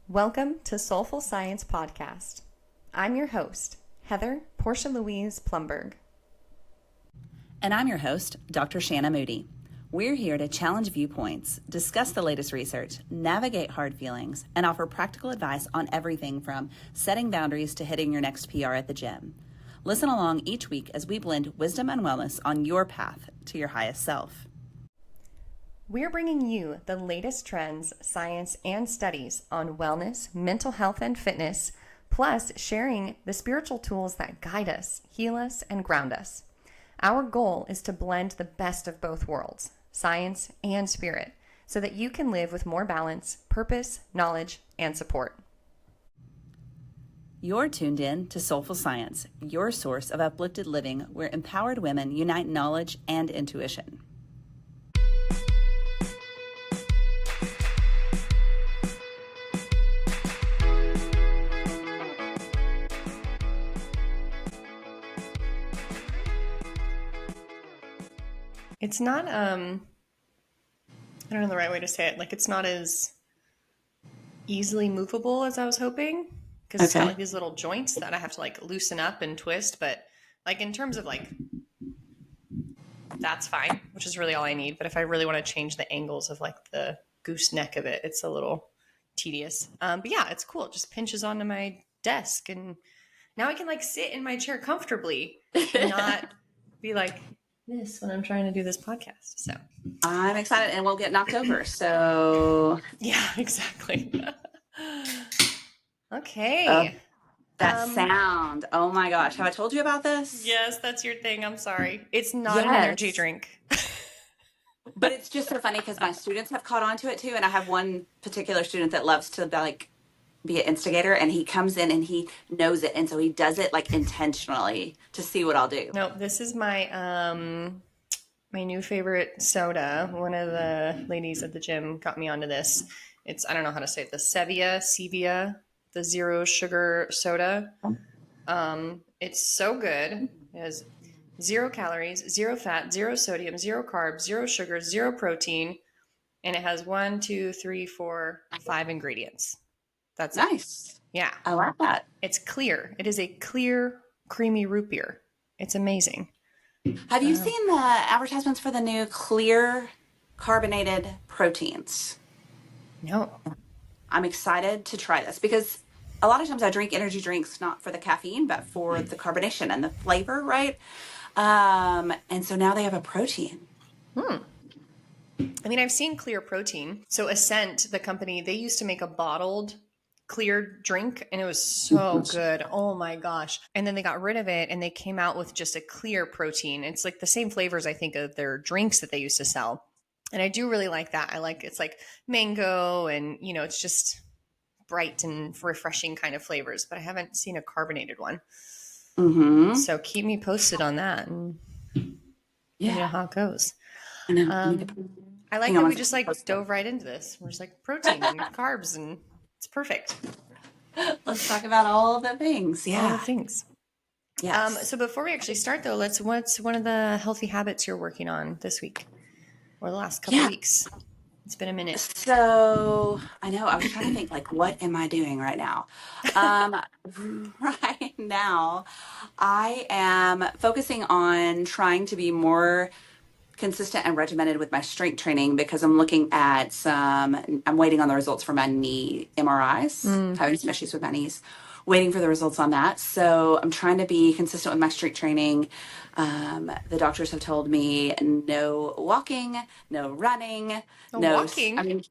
Welcome to Soulful Science Podcast. I'm your host, Heather Portia Louise Plumberg. And I'm your host, Dr. Shanna Moody. We're here to challenge viewpoints, discuss the latest research, navigate hard feelings, and offer practical advice on everything from setting boundaries to hitting your next PR at the gym. Listen along each week as we blend wisdom and wellness on your path to your highest self. We're bringing you the latest trends, science, and studies on wellness, mental health, and fitness, plus sharing the spiritual tools that guide us, heal us, and ground us. Our goal is to blend the best of both worlds, science and spirit, so that you can live with more balance, purpose, knowledge, and support. You're tuned in to Soulful Science, your source of uplifted living where empowered women unite knowledge and intuition. It's not, I don't know the right way to say it. Like, it's not as easily movable as I was hoping. Because it's got like these little joints that I have to like loosen up and twist. But like in terms of like, that's fine, which is really all I need. But if I really want to change the angles of like the gooseneck of it, it's a little tedious. But yeah, it's cool. It just pinches onto my desk. And now I can like sit in my chair comfortably and not be like this when I'm trying to do this podcast. So I'm excited and we'll get knocked over. So yeah, exactly. Okay. That sound. Oh my gosh. Have I told you about this? Yes, that's your thing. I'm sorry. It's not an energy drink. But it's just so funny because my students have caught on to it too. And I have one particular student that loves to like be an instigator, and he comes in and he knows it. And so he does it like intentionally to see what I'll do. No, this is my my new favorite soda. One of the ladies at the gym got me onto this. It's, I don't know how to say it, the Sevia, the zero sugar soda. It's so good. It has 0 calories, 0 fat, 0 sodium, 0 carbs, 0 sugar, 0 protein. And it has 1, 2, 3, 4, 5 ingredients. That's nice. It. Yeah. I like that. It's clear. It is a clear, creamy root beer. It's amazing. Have you seen the advertisements for the new clear carbonated proteins? No. I'm excited to try this because a lot of times I drink energy drinks not for the caffeine, but for the carbonation and the flavor, right? And so now they have a protein. I mean, I've seen clear protein. So Ascent, the company, they used to make a bottled clear drink and it was so good. Oh my gosh. And then they got rid of it and they came out with just a clear protein. It's like the same flavors, I think, of their drinks that they used to sell. And I do really like that. I like, it's like mango and, you know, it's just bright and refreshing kind of flavors, but I haven't seen a carbonated one. Mm-hmm. So keep me posted on that and you know how it goes. I like that we just like dove right into this. We're just like protein and carbs and it's perfect. Let's talk about all the things. Yeah. All the things. Yes. So before we actually start though, what's one of the healthy habits you're working on this week or the last couple weeks? It's been a minute. So I know I was trying to think like, what am I doing right now? Right now, I am focusing on trying to be more consistent and regimented with my strength training because I'm looking at I'm waiting on the results for my knee MRIs, having some issues with my knees, waiting for the results on that. So I'm trying to be consistent with my strength training. The doctors have told me no walking, no running, no walking. I mean,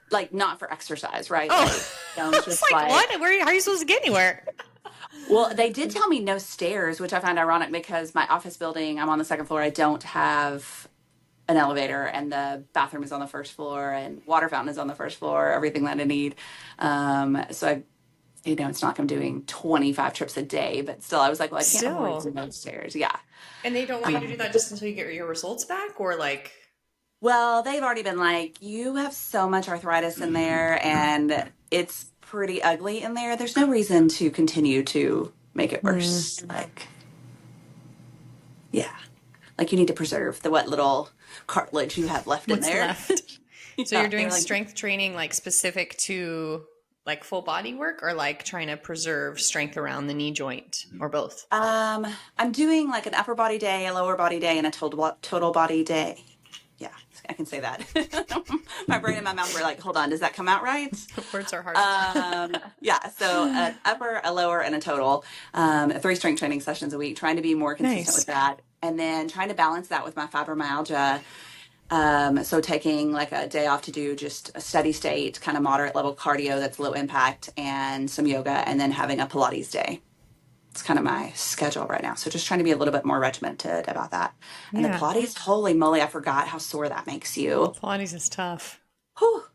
like not for exercise, right? Oh, just it's like what? How are you supposed to get anywhere? Well, they did tell me no stairs, which I find ironic because my office building, I'm on the second floor. I don't have an elevator and the bathroom is on the first floor and water fountain is on the first floor, everything that I need. So I, you know, it's not like I'm doing 25 trips a day, but still I was like, well, I can't avoid some of those stairs. Yeah. And they don't want you to do that just until you get your results back or like? Well, they've already been like, you have so much arthritis in there and it's pretty ugly in there. There's no reason to continue to make it worse. Like, yeah. Like you need to preserve the what little cartilage you have left in there. Left. So you're doing strength training like specific to Like full body work or like trying to preserve strength around the knee joint or both? I'm doing like an upper body day, a lower body day, and a total body day. Yeah, I can say that. My brain and my mouth were like, hold on, does that come out right? Words are hard. Yeah, so an upper, a lower, and a total. 3 strength training sessions a week, trying to be more consistent with Nice. that. And then trying to balance that with my fibromyalgia. So taking like a day off to do just a steady state, kind of moderate level cardio that's low impact and some yoga, and then having a Pilates day. It's kind of my schedule right now. So just trying to be a little bit more regimented about that. And the Yeah. Pilates, holy moly, I forgot how sore that makes you. Pilates is tough. Whew.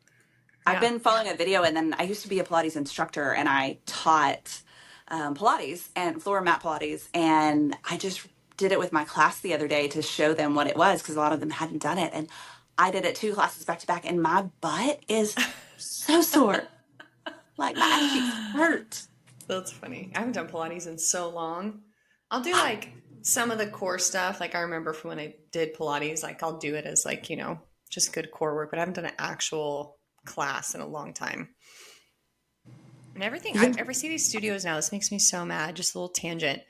I've Yeah. been following a video, and then I used to be a Pilates instructor, and I taught Pilates and floor mat Pilates, and I just did it with my class the other day to show them what it was because a lot of them hadn't done it, and I did it 2 classes back to back, and my butt is so sore, like my ass cheeks hurt. That's funny. I haven't done Pilates in so long. I'll do like some of the core stuff. Like I remember from when I did Pilates, like I'll do it as like, just good core work, but I haven't done an actual class in a long time. And everything, I Yeah. ever see these studios now, this makes me so mad. Just a little tangent.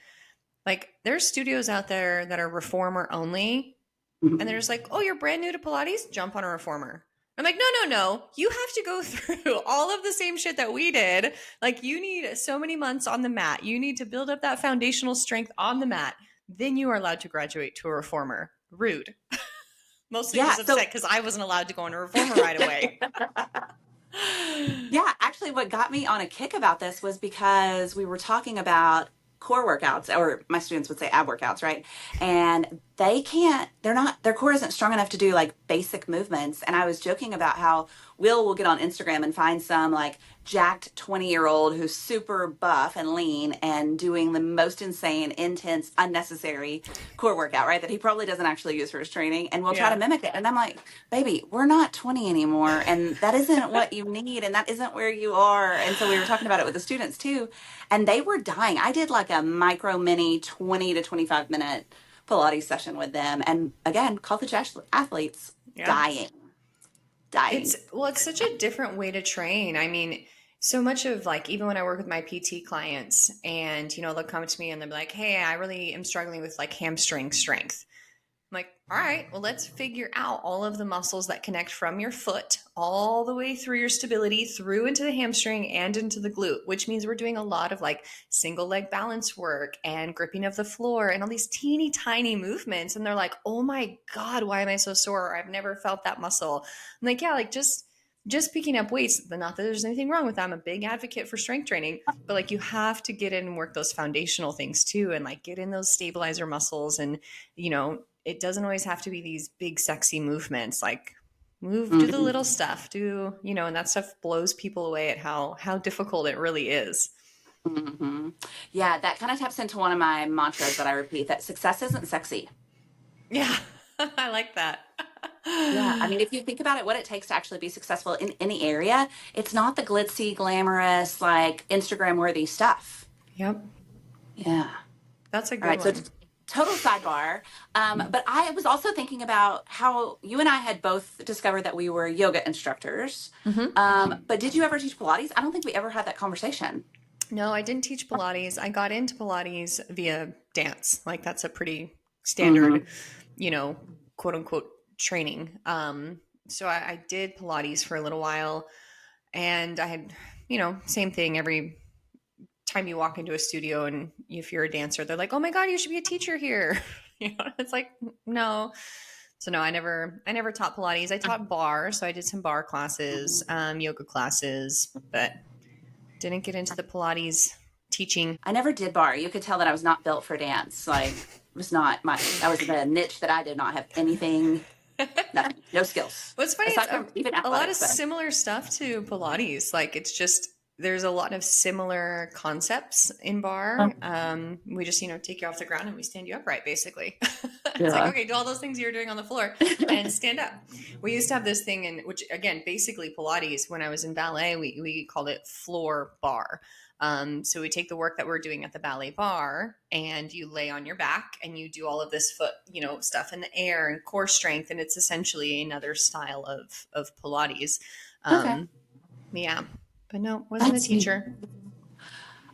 Like there's studios out there that are reformer only. And they're just like, oh, you're brand new to Pilates? Jump on a reformer. I'm like, no, no, no. You have to go through all of the same shit that we did. Like, you need so many months on the mat. You need to build up that foundational strength on the mat. Then you are allowed to graduate to a reformer. Rude. Mostly Yeah. just So upset because I wasn't allowed to go on a reformer right away. yeah, actually, what got me on a kick about this was because we were talking about core workouts, or my students would say ab workouts, right? And their core isn't strong enough to do like basic movements. And I was joking about how will get on Instagram and find some like jacked 20-year-old who's super buff and lean and doing the most insane, intense, unnecessary core workout, right? That he probably doesn't actually use for his training. And we'll try to Yeah. mimic it. And I'm like, baby, we're not 20 anymore. And that isn't what you need. And that isn't where you are. And so we were talking about it with the students too. And they were dying. I did like a micro mini 20 to 25-minute Pilates session with them. And again, college athletes Yeah. dying, dying. It's such a different way to train. I mean, so much of like even when I work with my PT clients and they'll come to me and they'll be like, "Hey, I really am struggling with like hamstring strength." I'm like, all right, well, let's figure out all of the muscles that connect from your foot all the way through your stability, through into the hamstring and into the glute, which means we're doing a lot of like single leg balance work and gripping of the floor and all these teeny tiny movements. And they're like, oh my God, why am I so sore? I've never felt that muscle. I'm like, yeah, like just picking up weights, but not that there's anything wrong with that. I'm a big advocate for strength training, but like you have to get in and work those foundational things too, and like get in those stabilizer muscles. And, it doesn't always have to be these big, sexy movements. Like do the Mhm. little stuff, and that stuff blows people away at how difficult it really is. Hmm. Yeah, that kind of taps into one of my mantras that I repeat that success isn't sexy. Yeah, I like that. Yeah, I mean, if you think about it, what it takes to actually be successful in any area, it's not the glitzy, glamorous, like Instagram worthy stuff. Yep, Yeah. that's a All good right. So one. total sidebar. But I was also thinking about how you and I had both discovered that we were yoga instructors. Mm-hmm. But did you ever teach Pilates? I don't think we ever had that conversation. No, I didn't teach Pilates. I got into Pilates via dance. Like that's a pretty Hmm. standard, you know, quote unquote training. So I did Pilates for a little while, and I had, same thing every time you walk into a studio and if you're a dancer, they're like, "Oh my God, you should be a teacher here." It's like, no. So no, I never taught Pilates. I taught bar, so I did some bar classes, yoga classes, but didn't get into the Pilates teaching. I never did bar. You could tell that I was not built for dance. Like, it was not that was the niche that I did not have anything, nothing, no skills. What's funny, it's Aside from even a lot of athletics, but. similar stuff to Pilates. Like it's just there's a lot of similar concepts in bar. We just take you off the ground and we stand you upright, basically. It's like, Yeah. okay, do all those things you're doing on the floor and stand up. We used to have this thing, in which again, basically Pilates. When I was in ballet, we called it floor bar. So we take the work that we're doing at the ballet bar and you lay on your back and you do all of this foot, stuff in the air and core strength. And it's essentially another style of Pilates. Okay. Yeah. But no, wasn't a That's neat. teacher.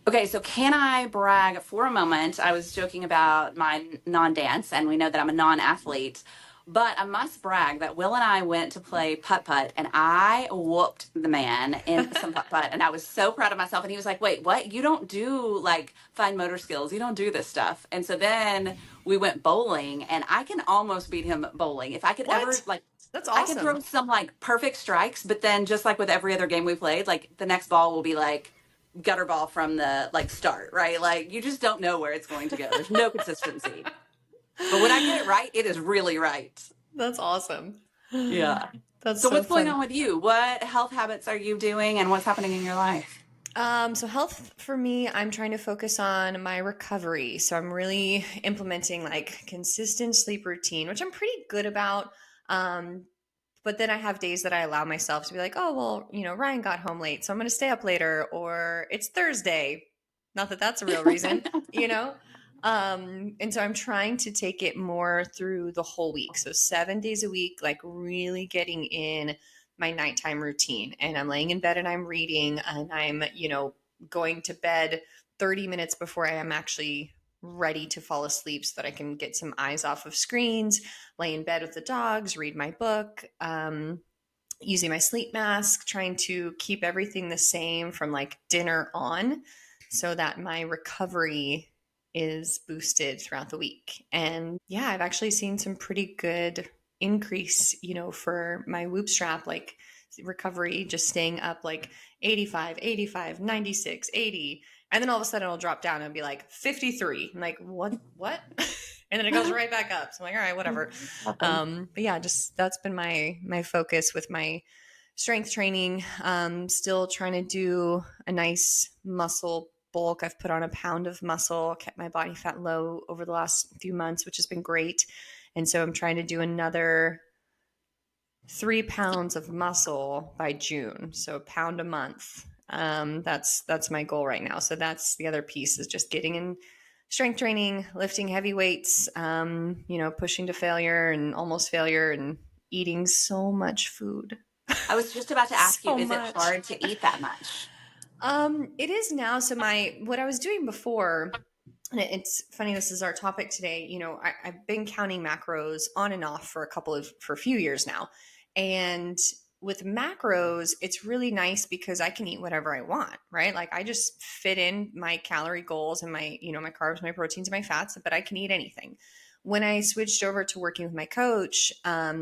Okay, so can I brag for a moment? I was joking about my non-dance, and we know that I'm a non-athlete, but I must brag that Will and I went to play putt-putt, and I whooped the man in some putt-putt, and I was so proud of myself. And he was like, "Wait, what? You don't do like fine motor skills. You don't do this stuff." And so then we went bowling, and I can almost beat him bowling. If I could ever What? like That's I could throw awesome. some like perfect strikes, but then just like with every other game we played, like the next ball will be like gutter ball from the like start, right? Like you just don't know where it's going to go. There's no consistency. But when I get it right, it is really right. That's awesome. Yeah. That's So so what's going fun. on with you? What health habits are you doing and what's happening in your life? So health for me, I'm trying to focus on my recovery. So I'm really implementing like consistent sleep routine, which I'm pretty good about. Um, but then I have days that I allow myself to be like, oh, well, Ryan got home late, so I'm going to stay up later, or it's Thursday. Not that that's a real reason, you know? And so I'm trying to take it more through the whole week. So 7 days a week, like really getting in my nighttime routine. And I'm laying in bed and I'm reading and I'm, going to bed 30 minutes before I am actually ready to fall asleep so that I can get some eyes off of screens, lay in bed with the dogs, read my book, using my sleep mask, trying to keep everything the same from like dinner on so that my recovery is boosted throughout the week. And yeah, I've actually seen some pretty good increase, for my whoop strap, like recovery, just staying up like 85, 85, 96, 80. And then all of a sudden it'll drop down and be like 53. I'm like, what? And then it goes right back up. So I'm like, all right, whatever. Awesome. But yeah, just that's been my focus with my strength training. Still trying to do a nice muscle bulk. I've put on a pound of muscle, kept my body fat low over the last few months, which has been great. And so I'm trying to do another 3 pounds of muscle by June. So a pound a month. That's my goal right now. So that's the other piece is just getting in strength training, lifting heavy weights, pushing to failure and almost failure and eating so much food. I was just about to ask you, So is it much. hard to eat that much? It is now. So what I was doing before, and it's funny, this is our topic today. I've been counting macros on and off for a few years now. And with macros, it's really nice because I can eat whatever I want, right? Like I just fit in my calorie goals and my carbs, my proteins, and my fats, but I can eat anything. When I switched over to working with my coach,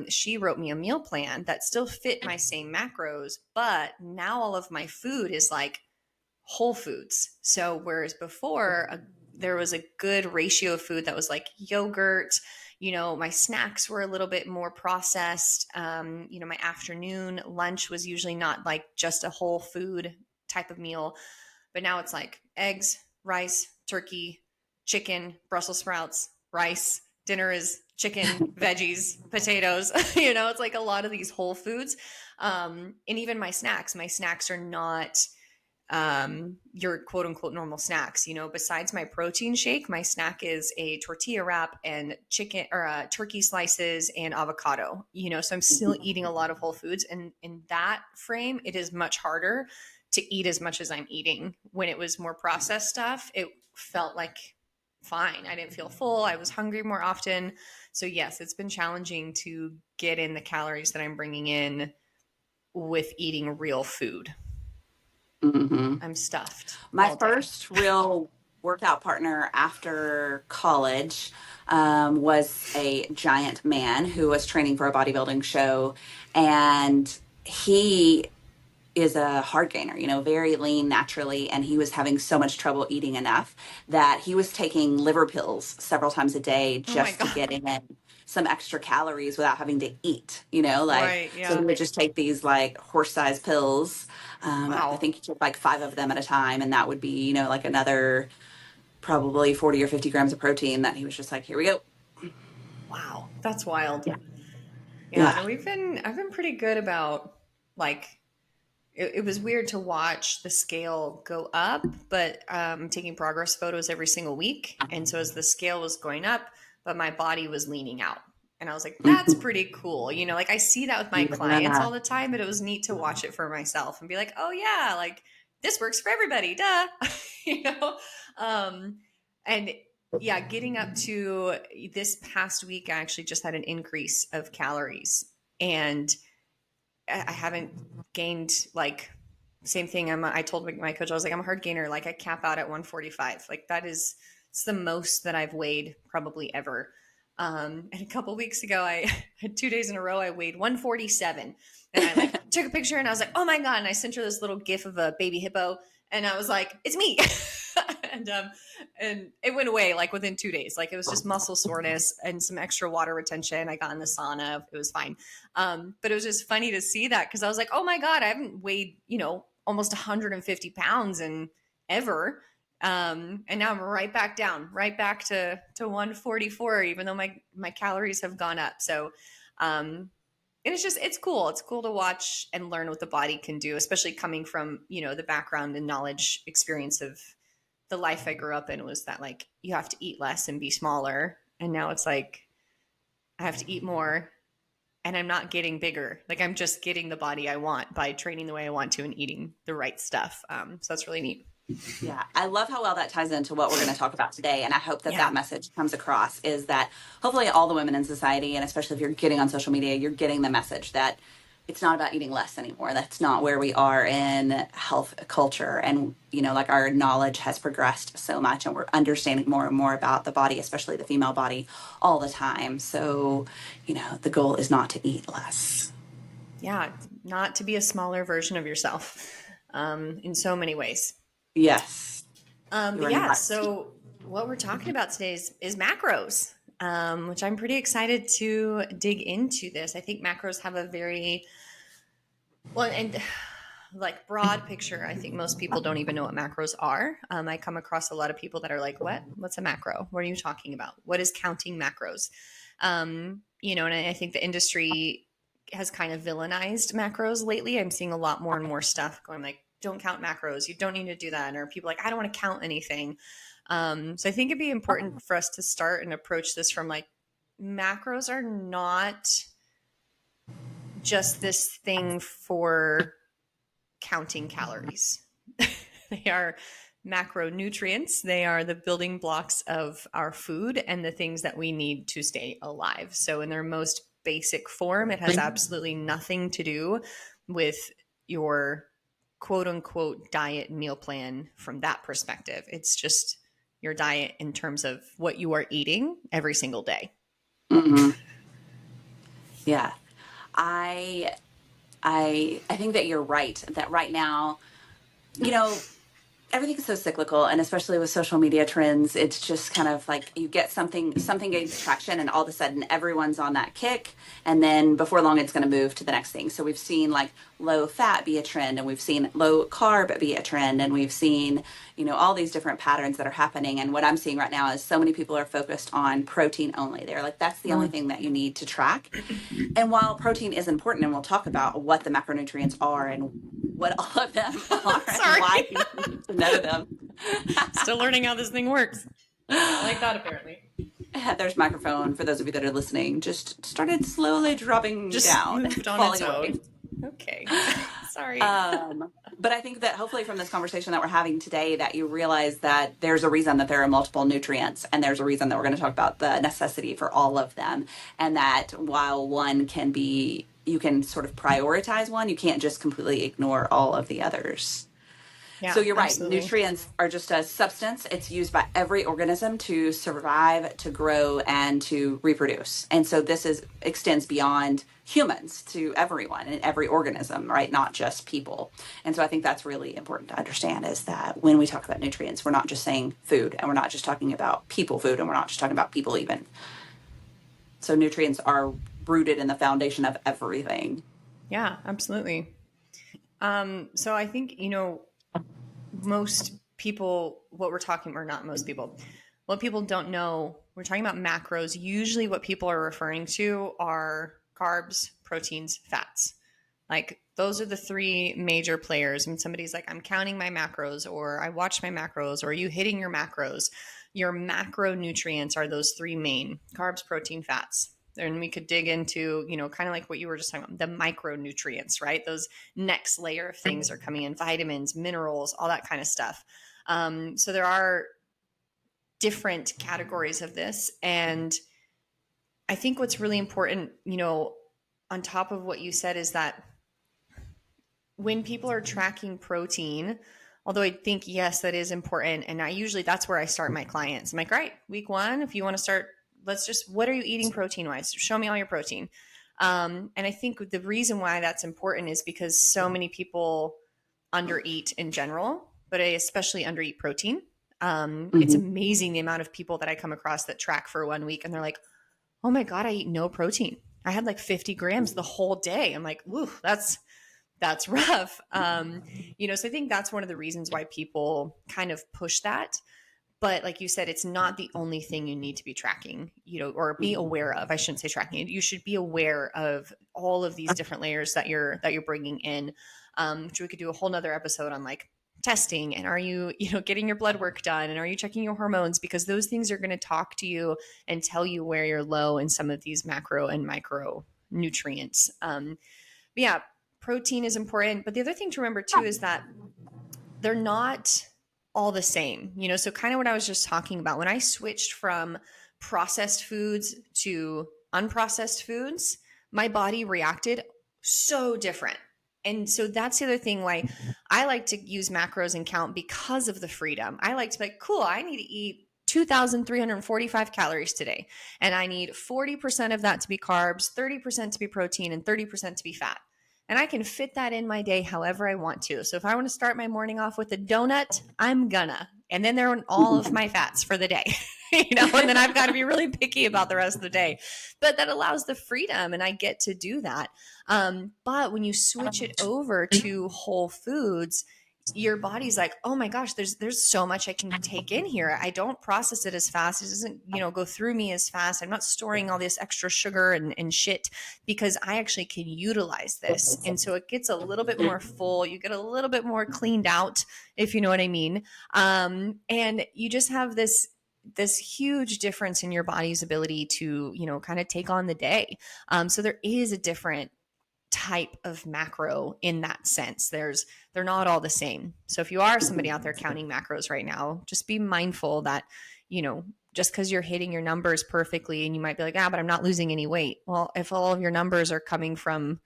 she wrote me a meal plan that still fit my same macros, but now all of my food is like whole foods. So whereas before there was a good ratio of food that was like yogurt, my snacks were a little bit more processed. My afternoon lunch was usually not like just a whole food type of meal, but now it's like eggs, rice, turkey, chicken, Brussels sprouts, rice. Dinner is chicken, veggies, potatoes. It's like a lot of these whole foods. And even my snacks are not your quote unquote normal snacks. Besides my protein shake, my snack is a tortilla wrap and chicken or turkey slices and avocado. So I'm still eating a lot of whole foods, and in that frame, it is much harder to eat as much as I'm eating. When it was more processed stuff, it felt like fine. I didn't feel full. I was hungry more often. So yes, it's been challenging to get in the calories that I'm bringing in with eating real food. Hmm. I'm stuffed My all day. first real workout partner after college was a giant man who was training for a bodybuilding show. And he is a hard gainer, very lean naturally. And he was having so much trouble eating enough that he was taking liver pills several times a day Oh my just to God. get in some extra calories without having to eat, like, Right. so he Yeah. would just take these like horse sized pills. I Wow. think he took like five of them at a time. And that would be, like another probably 40 or 50 grams of protein that he was just like, here we go. Wow. That's wild. Yeah. Yeah. Yeah. No, I've been pretty good about like, it was weird to watch the scale go up, but I'm taking progress photos every single week. And so as the scale was going up, but my body was leaning out. And I was like, that's Mhm. pretty cool. Like I see that with my clients Yeah. all the time, but it was neat to watch it for myself and be like, oh yeah, like this works for everybody, duh. you know? Um, and yeah, getting up to this past week, I actually just had an increase of calories, and I haven't gained like same thing. I told my coach, I was like, I'm a hard gainer. Like I cap out at 145. Like it's the most that I've weighed probably ever. And a couple weeks ago, I had 2 days in a row, I weighed 147, and I like took a picture and I was like, oh my God. And I sent her this little gif of a baby hippo. And I was like, it's me. And it went away like within 2 days. Like it was just muscle soreness and some extra water retention. I got in the sauna. It was fine. But it was just funny to see that because I was like, oh my God, I haven't weighed, almost 150 pounds in ever. And now I'm right back down, right back to 144, even though my calories have gone up. So, it's cool. It's cool to watch and learn what the body can do, especially coming from, the background and knowledge experience of the life I grew up in was that like, you have to eat less and be smaller. And now it's like, I have to eat more and I'm not getting bigger. Like I'm just getting the body I want by training the way I want to and eating the right stuff. So that's really neat. Yeah, I love how well that ties into what we're going to talk about today. And I hope that Yeah. that message comes across is that hopefully all the women in society, and especially if you're getting on social media, you're getting the message that it's not about eating less anymore. That's not where we are in health culture. And, like our knowledge has progressed so much and we're understanding more and more about the body, especially the female body all the time. So, the goal is not to eat less. Yeah. Not to be a smaller version of yourself in so many ways. Yes, you But are yeah, not. so what we're talking about today is macros, which I'm pretty excited to dig into this. I think macros have a very well, and like broad picture, I think most people don't even know what macros are. I come across a lot of people that are like, "What? What's a macro? What are you talking about? What is counting macros?" And I think the industry has kind of villainized macros lately. I'm seeing a lot more and more stuff going like, "Don't count macros. You don't need to do that." Or people like, "I don't want to count anything." So I think it'd be important for us to start and approach this from like, macros are not just this thing for counting calories. They are macronutrients. They are the building blocks of our food and the things that we need to stay alive. So, in their most basic form, it has absolutely nothing to do with your quote unquote diet meal plan from that perspective. It's just your diet in terms of what you are eating every single day. Hmm. Yeah. I I think that you're right that right now, you know, everything's so cyclical, and especially with social media trends, it's just kind of like you get something gains traction and all of a sudden everyone's on that kick, and then before long it's going to move to the next thing. So we've seen like low fat be a trend, and we've seen low carb be a trend, and we've seen all these different patterns that are happening. And what I'm seeing right now is so many people are focused on protein only. They're like, that's the only thing that you need to track. And while protein is important, and we'll talk about what the macronutrients are and what all of them are and why Sorry. you need to know them. Still learning how this thing works. Not like that, apparently. There's microphone for those of you that are listening. Just started slowly dropping Just down, moved on its falling away. own. Okay. Sorry. But I think that hopefully from this conversation that we're having today, that you realize that there's a reason that there are multiple nutrients, and there's a reason that we're going to talk about the necessity for all of them, and that while one can be, you can sort of prioritize one, you can't just completely ignore all of the others. So Yeah, you're right. absolutely. Nutrients are just a substance. It's used by every organism to survive, to grow, and to reproduce. And so this extends beyond humans to everyone and every organism, right? Not just people. And so I think that's really important to understand is that when we talk about nutrients, we're not just saying food, and we're not just talking about people food, and we're not just talking about people even. So nutrients are rooted in the foundation of everything. Yeah, absolutely. So I think, most people, what we're talking, or not most people, what people don't know, we're talking about macros. Usually what people are referring to are carbs, proteins, fats. Like those are the three major players. And somebody's like, I'm counting my macros, or I watch my macros, or are you hitting your macros? Your macronutrients are those three main: carbs, protein, fats. And we could dig into, kind of like what you were just talking about, the micronutrients, right? Those next layer of things are coming in, vitamins, minerals, all that kind of stuff. So there are different categories of this. And I think what's really important, on top of what you said, is that when people are tracking protein, although I think, yes, that is important. And that's where I start my clients. I'm like, all right, week one, if you want to start, what are you eating protein wise? Show me all your protein. And I think the reason why that's important is because so many people undereat in general, but I especially undereat protein. It's Mhm. amazing the amount of people that I come across that track for 1 week and they're like, oh my God, I eat no protein. I had like 50 grams the whole day. I'm like, ooh, that's rough. So I think that's one of the reasons why people kind of push that. But like you said, it's not the only thing you need to be tracking, or be aware of. I shouldn't say tracking. You should be aware of all of these different layers that you're bringing in, which we could do a whole nother episode on, like testing. And are you, getting your blood work done? And are you checking your hormones? Because those things are going to talk to you and tell you where you're low in some of these macro and micro nutrients. But yeah, protein is important. But the other thing to remember too is that they're not all the same, so kind of what I was just talking about, when I switched from processed foods to unprocessed foods, my body reacted so different. And so that's the other thing why I like to use macros and count, because of the freedom. I like to be like, cool, I need to eat 2,345 calories today. And I need 40% of that to be carbs, 30% to be protein, and 30% to be fat. And I can fit that in my day however I want to. So if I want to start my morning off with a donut, I'm gonna. And then they're all of my fats for the day, and then I've got to be really picky about the rest of the day. But that allows the freedom and I get to do that. But when you switch it over to whole foods, your body's like, oh my gosh, there's so much I can take in here. I don't process it as fast. It doesn't, go through me as fast. I'm not storing all this extra sugar and shit, because I actually can utilize this. And so it gets a little bit more full. You get a little bit more cleaned out, if you know what I mean. And you just have this huge difference in your body's ability to, kind of take on the day. So there is a different type of macro in that sense. They're not all the same. So if you are somebody out there counting macros right now, just be mindful that, just because you're hitting your numbers perfectly and you might be like, but I'm not losing any weight. Well, if all of your numbers are coming from,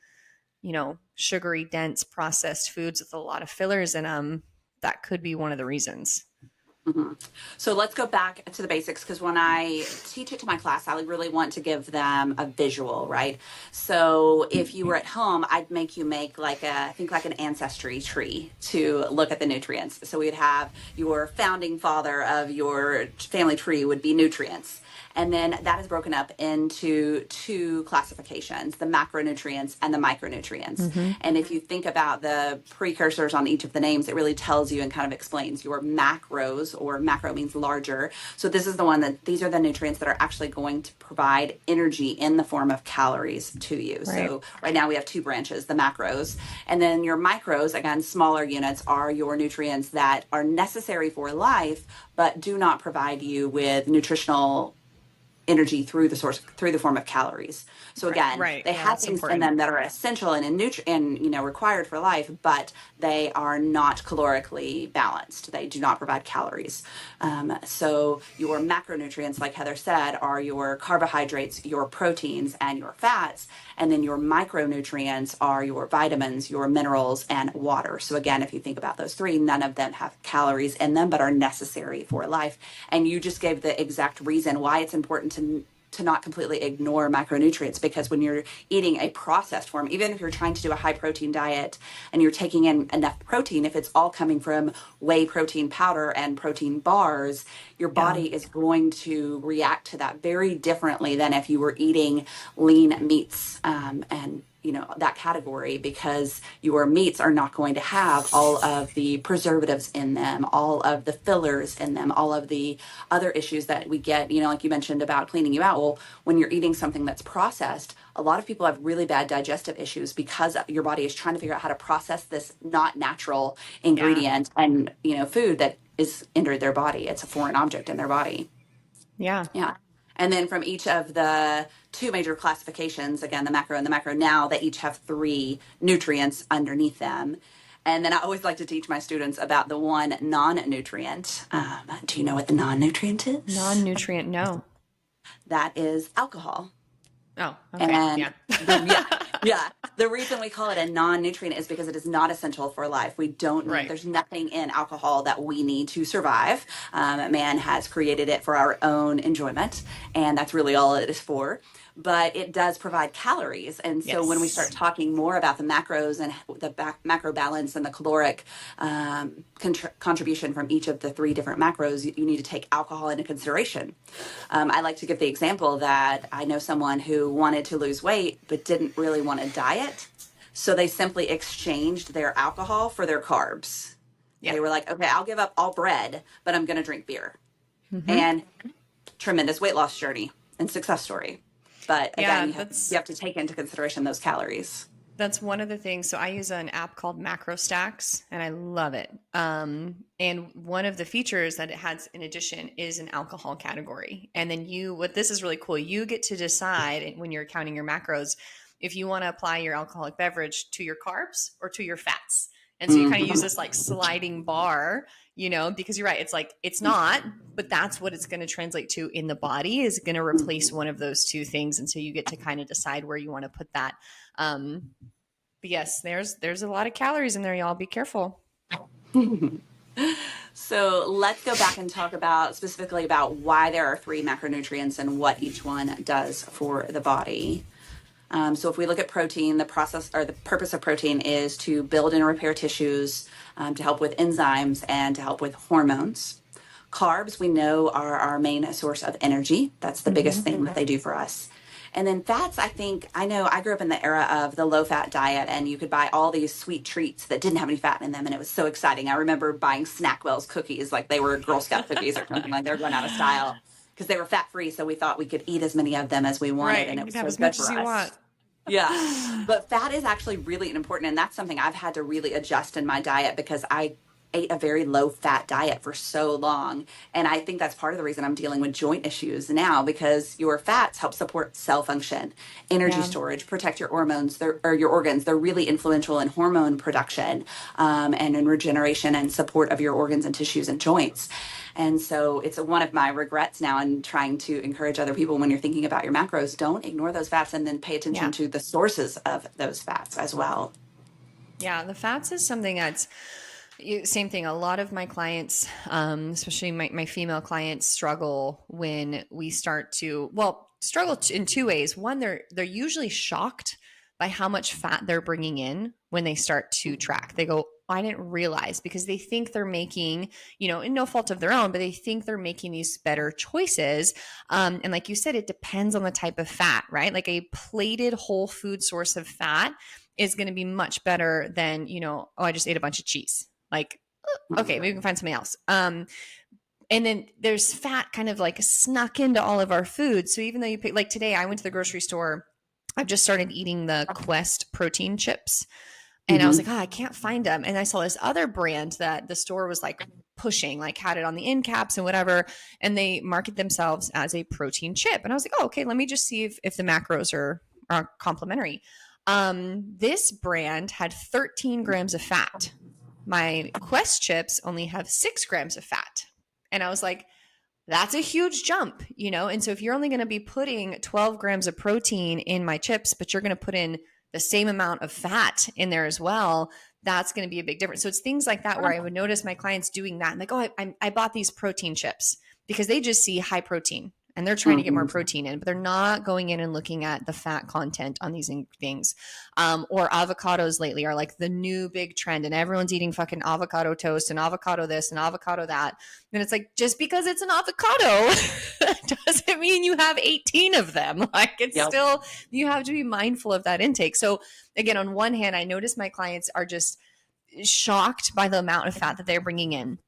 sugary, dense, processed foods with a lot of fillers in them, that could be one of the reasons. Mm-hmm. So let's go back to the basics, because when I teach it to my class, I really want to give them a visual, right? So if you were at home, I'd make you make like an ancestry tree to look at the nutrients. So we'd have your founding father of your family tree would be nutrients. And then that is broken up into two classifications, the macronutrients and the micronutrients. Mm-hmm. And if you think about the precursors on each of the names, it really tells you and kind of explains your macros, or macro means larger. So this is the one that these are the nutrients that are actually going to provide energy in the form of calories to you. Right. So right now we have two branches, the macros. And then your micros, again, smaller units, are your nutrients that are necessary for life, but do not provide you with nutritional energy through the form of calories. So again, Right. they Yeah, have that's things in important. them that are essential and required for life, but they are not calorically balanced. They do not provide calories. So your macronutrients, like Heather said, are your carbohydrates, your proteins, and your fats. And then your micronutrients are your vitamins, your minerals, and water. So again, if you think about those three, none of them have calories in them, but are necessary for life. And you just gave the exact reason why it's important to not completely ignore macronutrients, because when you're eating a processed form, even if you're trying to do a high protein diet and you're taking in enough protein, if it's all coming from whey protein powder and protein bars, your Yeah. body is going to react to that very differently than if you were eating lean meats, and that category, because your meats are not going to have all of the preservatives in them, all of the fillers in them, all of the other issues that we get, like you mentioned about cleaning you out. Well, when you're eating something that's processed, a lot of people have really bad digestive issues because your body is trying to figure out how to process this not natural Yeah. ingredient and food that is entered their body. It's a foreign object in their body. Yeah. Yeah. And then from each of the two major classifications, again, the macro and the macro now, they each have three nutrients underneath them. And then I always like to teach my students about the one non-nutrient. Do you know what the non-nutrient is? Non-nutrient, no. That is alcohol. Oh, okay. And Yeah. the reason we call it a non-nutrient is because it is not essential for life. We don't need, Right. there's nothing in alcohol that we need to survive. Man has created it for our own enjoyment, and that's really all it is for. But it does provide calories. And so when we start Yes. talking more about the macros and the macro balance and the caloric contribution from each of the three different macros, you need to take alcohol into consideration. I like to give the example that I know someone who wanted to lose weight but didn't really want a diet. So they simply exchanged their alcohol for their carbs. Yeah. They were like, okay, I'll give up all bread, but I'm going to drink beer. Mm-hmm. And tremendous weight loss journey and success story. But again, Yeah, you have to take into consideration those calories. that's one of the things. So I use an app called MacroStacks, and I love it. And one of the features that it has in addition is an alcohol category. And then what this is really cool, you get to decide when you're counting your macros if you want to apply your alcoholic beverage to your carbs or to your fats. And so you kind of use this like sliding bar, because you're right. It's like, it's not, but that's what it's going to translate to in the body, is going to replace one of those two things. And so you get to kind of decide where you want to put that. But yes, there's a lot of calories in there, y'all. Be careful. So let's go back and talk specifically about why there are three macronutrients and what each one does for the body. So if we look at protein, the purpose of protein is to build and repair tissues, to help with enzymes, and to help with hormones. Carbs, we know, are our main source of energy. That's the biggest thing that they do for us. And then fats, I know I grew up in the era of the low fat diet, and you could buy all these sweet treats that didn't have any fat in them. And it was so exciting. I remember buying Snackwell's cookies like they were Girl Scout cookies or something, like they were going out of style, because they were fat free. So we thought we could eat as many of them as we wanted. Right. And You it can was have so as good much as for you us. want. Yeah. But fat is actually really important. And that's something I've had to really adjust in my diet, because I ate a very low fat diet for so long. And I think that's part of the reason I'm dealing with joint issues now, because your fats help support cell function, energy storage, protect your hormones, or your organs. They're really influential in hormone production, and in regeneration and support of your organs and tissues and joints. And so it's one of my regrets now, in trying to encourage other people, when you're thinking about your macros, don't ignore those fats, and then pay attention to the sources of those fats as well. Yeah. The fats is something that's same thing. A lot of my clients, especially my female clients, struggle when we start to, struggle in two ways. One, they're usually shocked by how much fat they're bringing in when they start to track. They go, I didn't realize, because they think they're making, in no fault of their own, but they think they're making these better choices. And like you said, it depends on the type of fat, right? Like a plated whole food source of fat is going to be much better than, I just ate a bunch of cheese. Like, okay, maybe we can find something else. And then there's fat kind of like snuck into all of our food. So even though you pick, like today, I went to the grocery store. I've just started eating the Quest protein chips. And I was like, I can't find them. And I saw this other brand that the store was like pushing, like had it on the end caps and whatever. And they market themselves as a protein chip. And I was like, okay, let me just see if the macros are complementary. This brand had 13 grams of fat. My Quest chips only have 6 grams of fat. And I was like, that's a huge jump, And so if you're only going to be putting 12 grams of protein in my chips, but you're going to put in the same amount of fat in there as well, that's going to be a big difference. So it's things like that where I would notice my clients doing that. I'm like, oh, I bought these protein chips, because they just see high protein and they're trying to get more protein in, but they're not going in and looking at the fat content on these things. Or avocados lately are like the new big trend, and everyone's eating fucking avocado toast and avocado this and avocado that. And it's like, just because it's an avocado doesn't mean you have 18 of them. Like, it's still, you have to be mindful of that intake. So again, on one hand, I notice my clients are just shocked by the amount of fat that they're bringing in.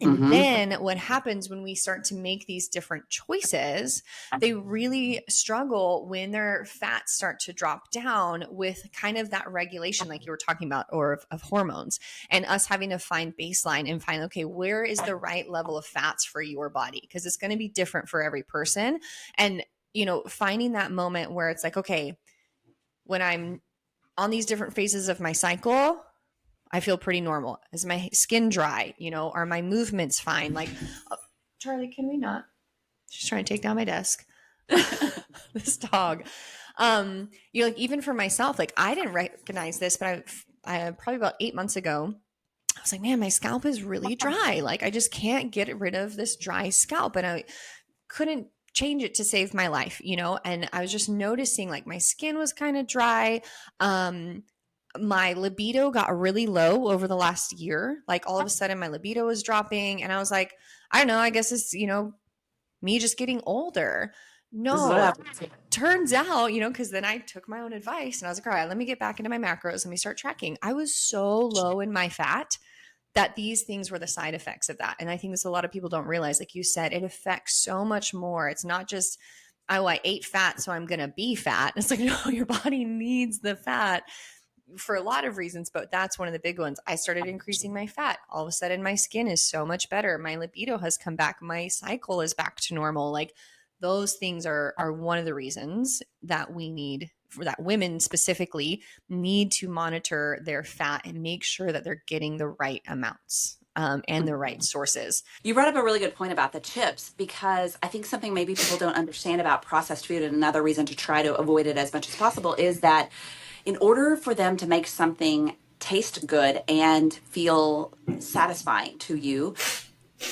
And then what happens when we start to make these different choices, they really struggle when their fats start to drop down with kind of that regulation, like you were talking about, or of hormones, and us having to find baseline and find, okay, where is the right level of fats for your body? Because it's going to be different for every person. And, finding that moment where it's like, okay, when I'm on these different phases of my cycle, I feel pretty normal. Is my skin dry? Are my movements fine? Like, Charlie, can we not? She's trying to take down my desk. This dog. Like even for myself, like I didn't recognize this, but I probably about 8 months ago, I was like, man, my scalp is really dry. Like I just can't get rid of this dry scalp. And I couldn't change it to save my life, and I was just noticing like my skin was kind of dry. My libido got really low over the last year. Like all of a sudden my libido was dropping and I was like, I don't know, I guess it's, me just getting older. This is what No, happens. turns out, because then I took my own advice and I was like, all right, let me get back into my macros. Let me start tracking. I was so low in my fat that these things were the side effects of that. And I think this a lot of people don't realize, like you said, it affects so much more. It's not just, oh, I ate fat, so I'm going to be fat. It's like, no, your body needs the fat for a lot of reasons, but that's one of the big ones. I started increasing my fat. All of a sudden, my skin is so much better. My libido has come back. My cycle is back to normal. Like those things are one of the reasons that we need, for that women specifically need to monitor their fat and make sure that they're getting the right amounts and the right sources. You brought up a really good point about the chips, because I think something maybe people don't understand about processed food, and another reason to try to avoid it as much as possible, is that in order for them to make something taste good and feel satisfying to you,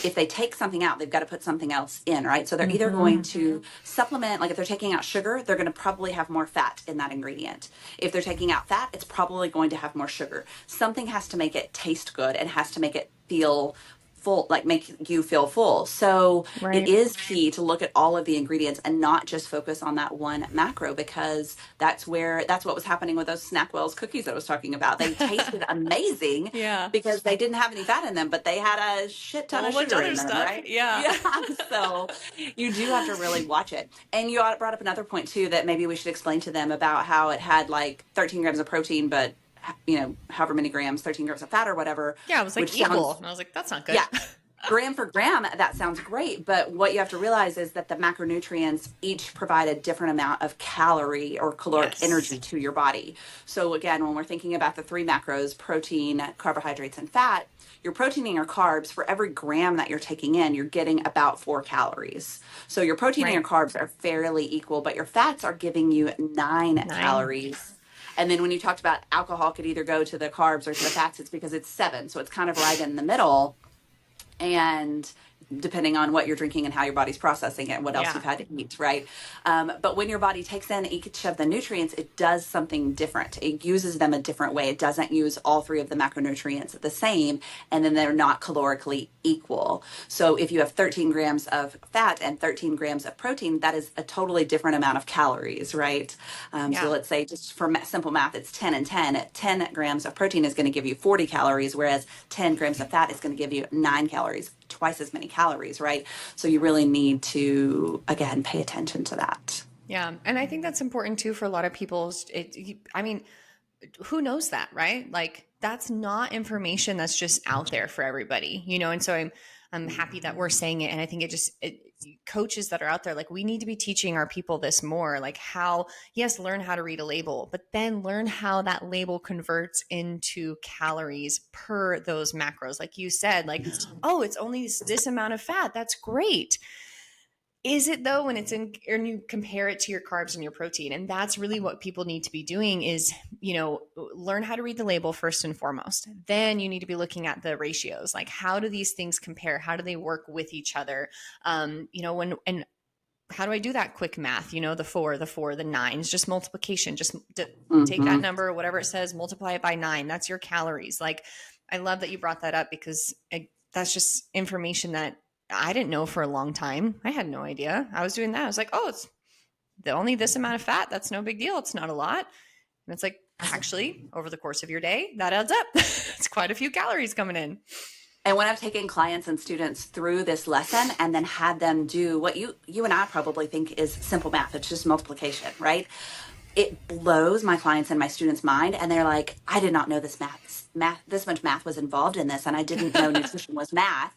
if they take something out, they've got to put something else in, right? So they're either going to supplement, like if they're taking out sugar, they're going to probably have more fat in that ingredient. If they're taking out fat, it's probably going to have more sugar. Something has to make it taste good and has to make it feel full, like make you feel full. So it Right. is key to look at all of the ingredients and not just focus on that one macro, because that's what was happening with those Snackwell's cookies that I was talking about. They tasted amazing Yeah. because they didn't have any fat in them, but they had a shit A ton whole of bunch of sugar other in them, stuff. right? Yeah. Yeah. So you do have to really watch it. And you brought up another point too, that maybe we should explain to them about how it had like 13 grams of protein, but however many grams, 13 grams of fat or whatever, Yeah. It was like which equal. sounds, And I was like, that's not good. yeah, gram for gram, that sounds great. But what you have to realize is that the macronutrients each provide a different amount of calorie or caloric Yes. energy to your body. So again, when we're thinking about the three macros, protein, carbohydrates, and fat, your protein and your carbs, for every gram that you're taking in, you're getting about 4 calories. So your protein and your Right. carbs are fairly equal, but your fats are giving you 9 9. calories. And then when you talked about alcohol could either go to the carbs or to the fats, it's because it's 7. So it's kind of right in the middle. And depending on what you're drinking and how your body's processing it and what else Yeah. you've had to eat, right? But when your body takes in each of the nutrients, it does something different. It uses them a different way. It doesn't use all three of the macronutrients the same, and then they're not calorically equal. So if you have 13 grams of fat and 13 grams of protein, that is a totally different amount of calories, right? So Yeah. let's say, just for simple math, it's 10 and 10. 10 grams of protein is going to give you 40 calories, whereas 10 grams of fat is going to give you 9 calories, twice as many calories, right? So you really need to, again, pay attention to that. Yeah. And I think that's important too for a lot of people. I mean, who knows that, right? Like that's not information that's just out there for everybody, and so I'm happy that we're saying it. And I think coaches that are out there, like we need to be teaching our people this more, like how, yes, learn how to read a label, but then learn how that label converts into calories per those macros. Like you said, like, oh, it's only this amount of fat. That's great. Is it though, when it's in, and you compare it to your carbs and your protein? And that's really what people need to be doing is, learn how to read the label first and foremost. Then you need to be looking at the ratios. Like, how do these things compare? How do they work with each other? And how do I do that quick math? The 9's just multiplication. Just take that Mm-hmm. number, whatever it says, multiply it by 9. That's your calories. Like, I love that you brought that up because that's just information that I didn't know for a long time. I had no idea. I was doing that. I was like, oh, it's only this amount of fat. That's no big deal. It's not a lot. And it's like, actually, over the course of your day, that adds up. It's quite a few calories coming in. And when I've taken clients and students through this lesson and then had them do what you and I probably think is simple math, it's just multiplication, right? It blows my clients and my students' mind, and they're like, I did not know this much math was involved in this, and I didn't know nutrition was math.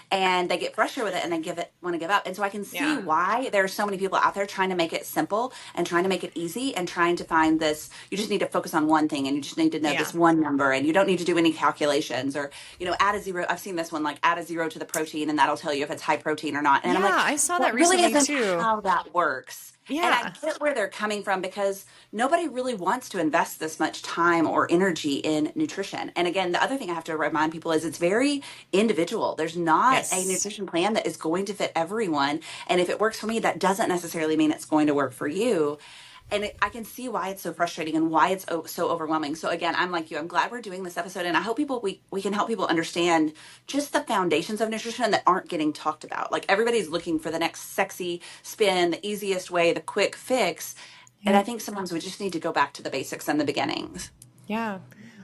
And they get frustrated with it and they want to give up. And so I can see Yeah. why there are so many people out there trying to make it simple and trying to make it easy and trying to find this. You just need to focus on one thing, and you just need to know Yeah. this one number, and you don't need to do any calculations, or add a zero. I've seen this one, like add a zero to the protein and that'll tell you if it's high protein or not. And I'm Yeah, like, I saw that that really recently isn't too. how that works. And I Yeah. get where they're coming from, because nobody really wants to invest this much time or energy in nutrition. And again, the other thing I have to remind people is it's very individual. There's not a Yes. nutrition plan that is going to fit everyone. And if it works for me, that doesn't necessarily mean it's going to work for you. And I can see why it's so frustrating and why it's so overwhelming. So again, I'm like you. I'm glad we're doing this episode, and I hope we can help people understand just the foundations of nutrition that aren't getting talked about. Like, everybody's looking for the next sexy spin, the easiest way, the quick fix. And I Yep. think sometimes we just need to go back to the basics and the beginnings. Yeah.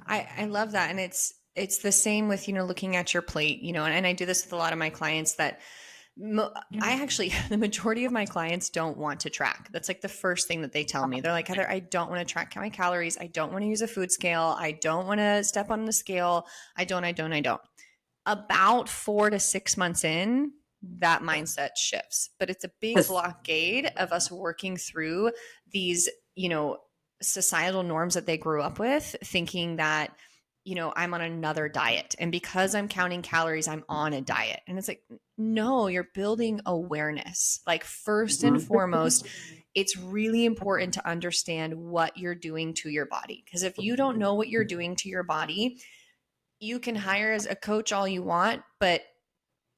I love that. And it's the same with, looking at your plate, and I do this with a lot of my clients that I actually, the majority of my clients don't want to track. That's like the first thing that they tell me. They're like, Heather, I don't want to track my calories. I don't want to use a food scale. I don't want to step on the scale. I don't. About 4 to 6 months in, that mindset shifts. But it's a big Because blockade of us working through these, societal norms that they grew up with, thinking that, I'm on another diet. And because I'm counting calories, I'm on a diet. And it's like, no, you're building awareness. Like, first and foremost, it's really important to understand what you're doing to your body. Because if you don't know what you're doing to your body, you can hire as a coach all you want, but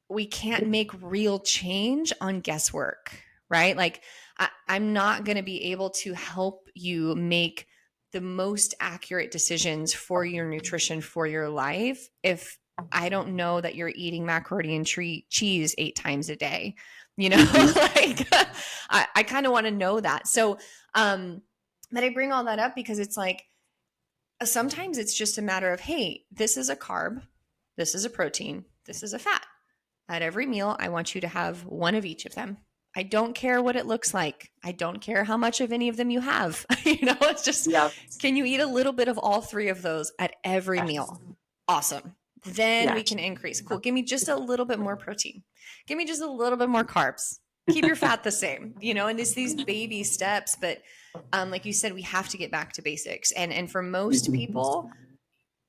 we can't make real change on guesswork, right? Like, I'm not going to be able to help you make the most accurate decisions for your nutrition for your life if I don't know that you're eating macaroni and cheese 8 times a day. Like, I kind of want to know that. So, but I bring all that up because it's like, sometimes it's just a matter of, hey, this is a carb, this is a protein, this is a fat. At every meal, I want you to have one of each of them. I don't care what it looks like. I don't care how much of any of them you have. It's just, yeah, can you eat a little bit of all three of those at every yes, meal? Awesome. Then we yeah, can increase. Cool. Give me just a little bit more protein. Give me just a little bit more carbs. Keep your fat the same, and it's these baby steps. But like you said, we have to get back to basics. And for most people,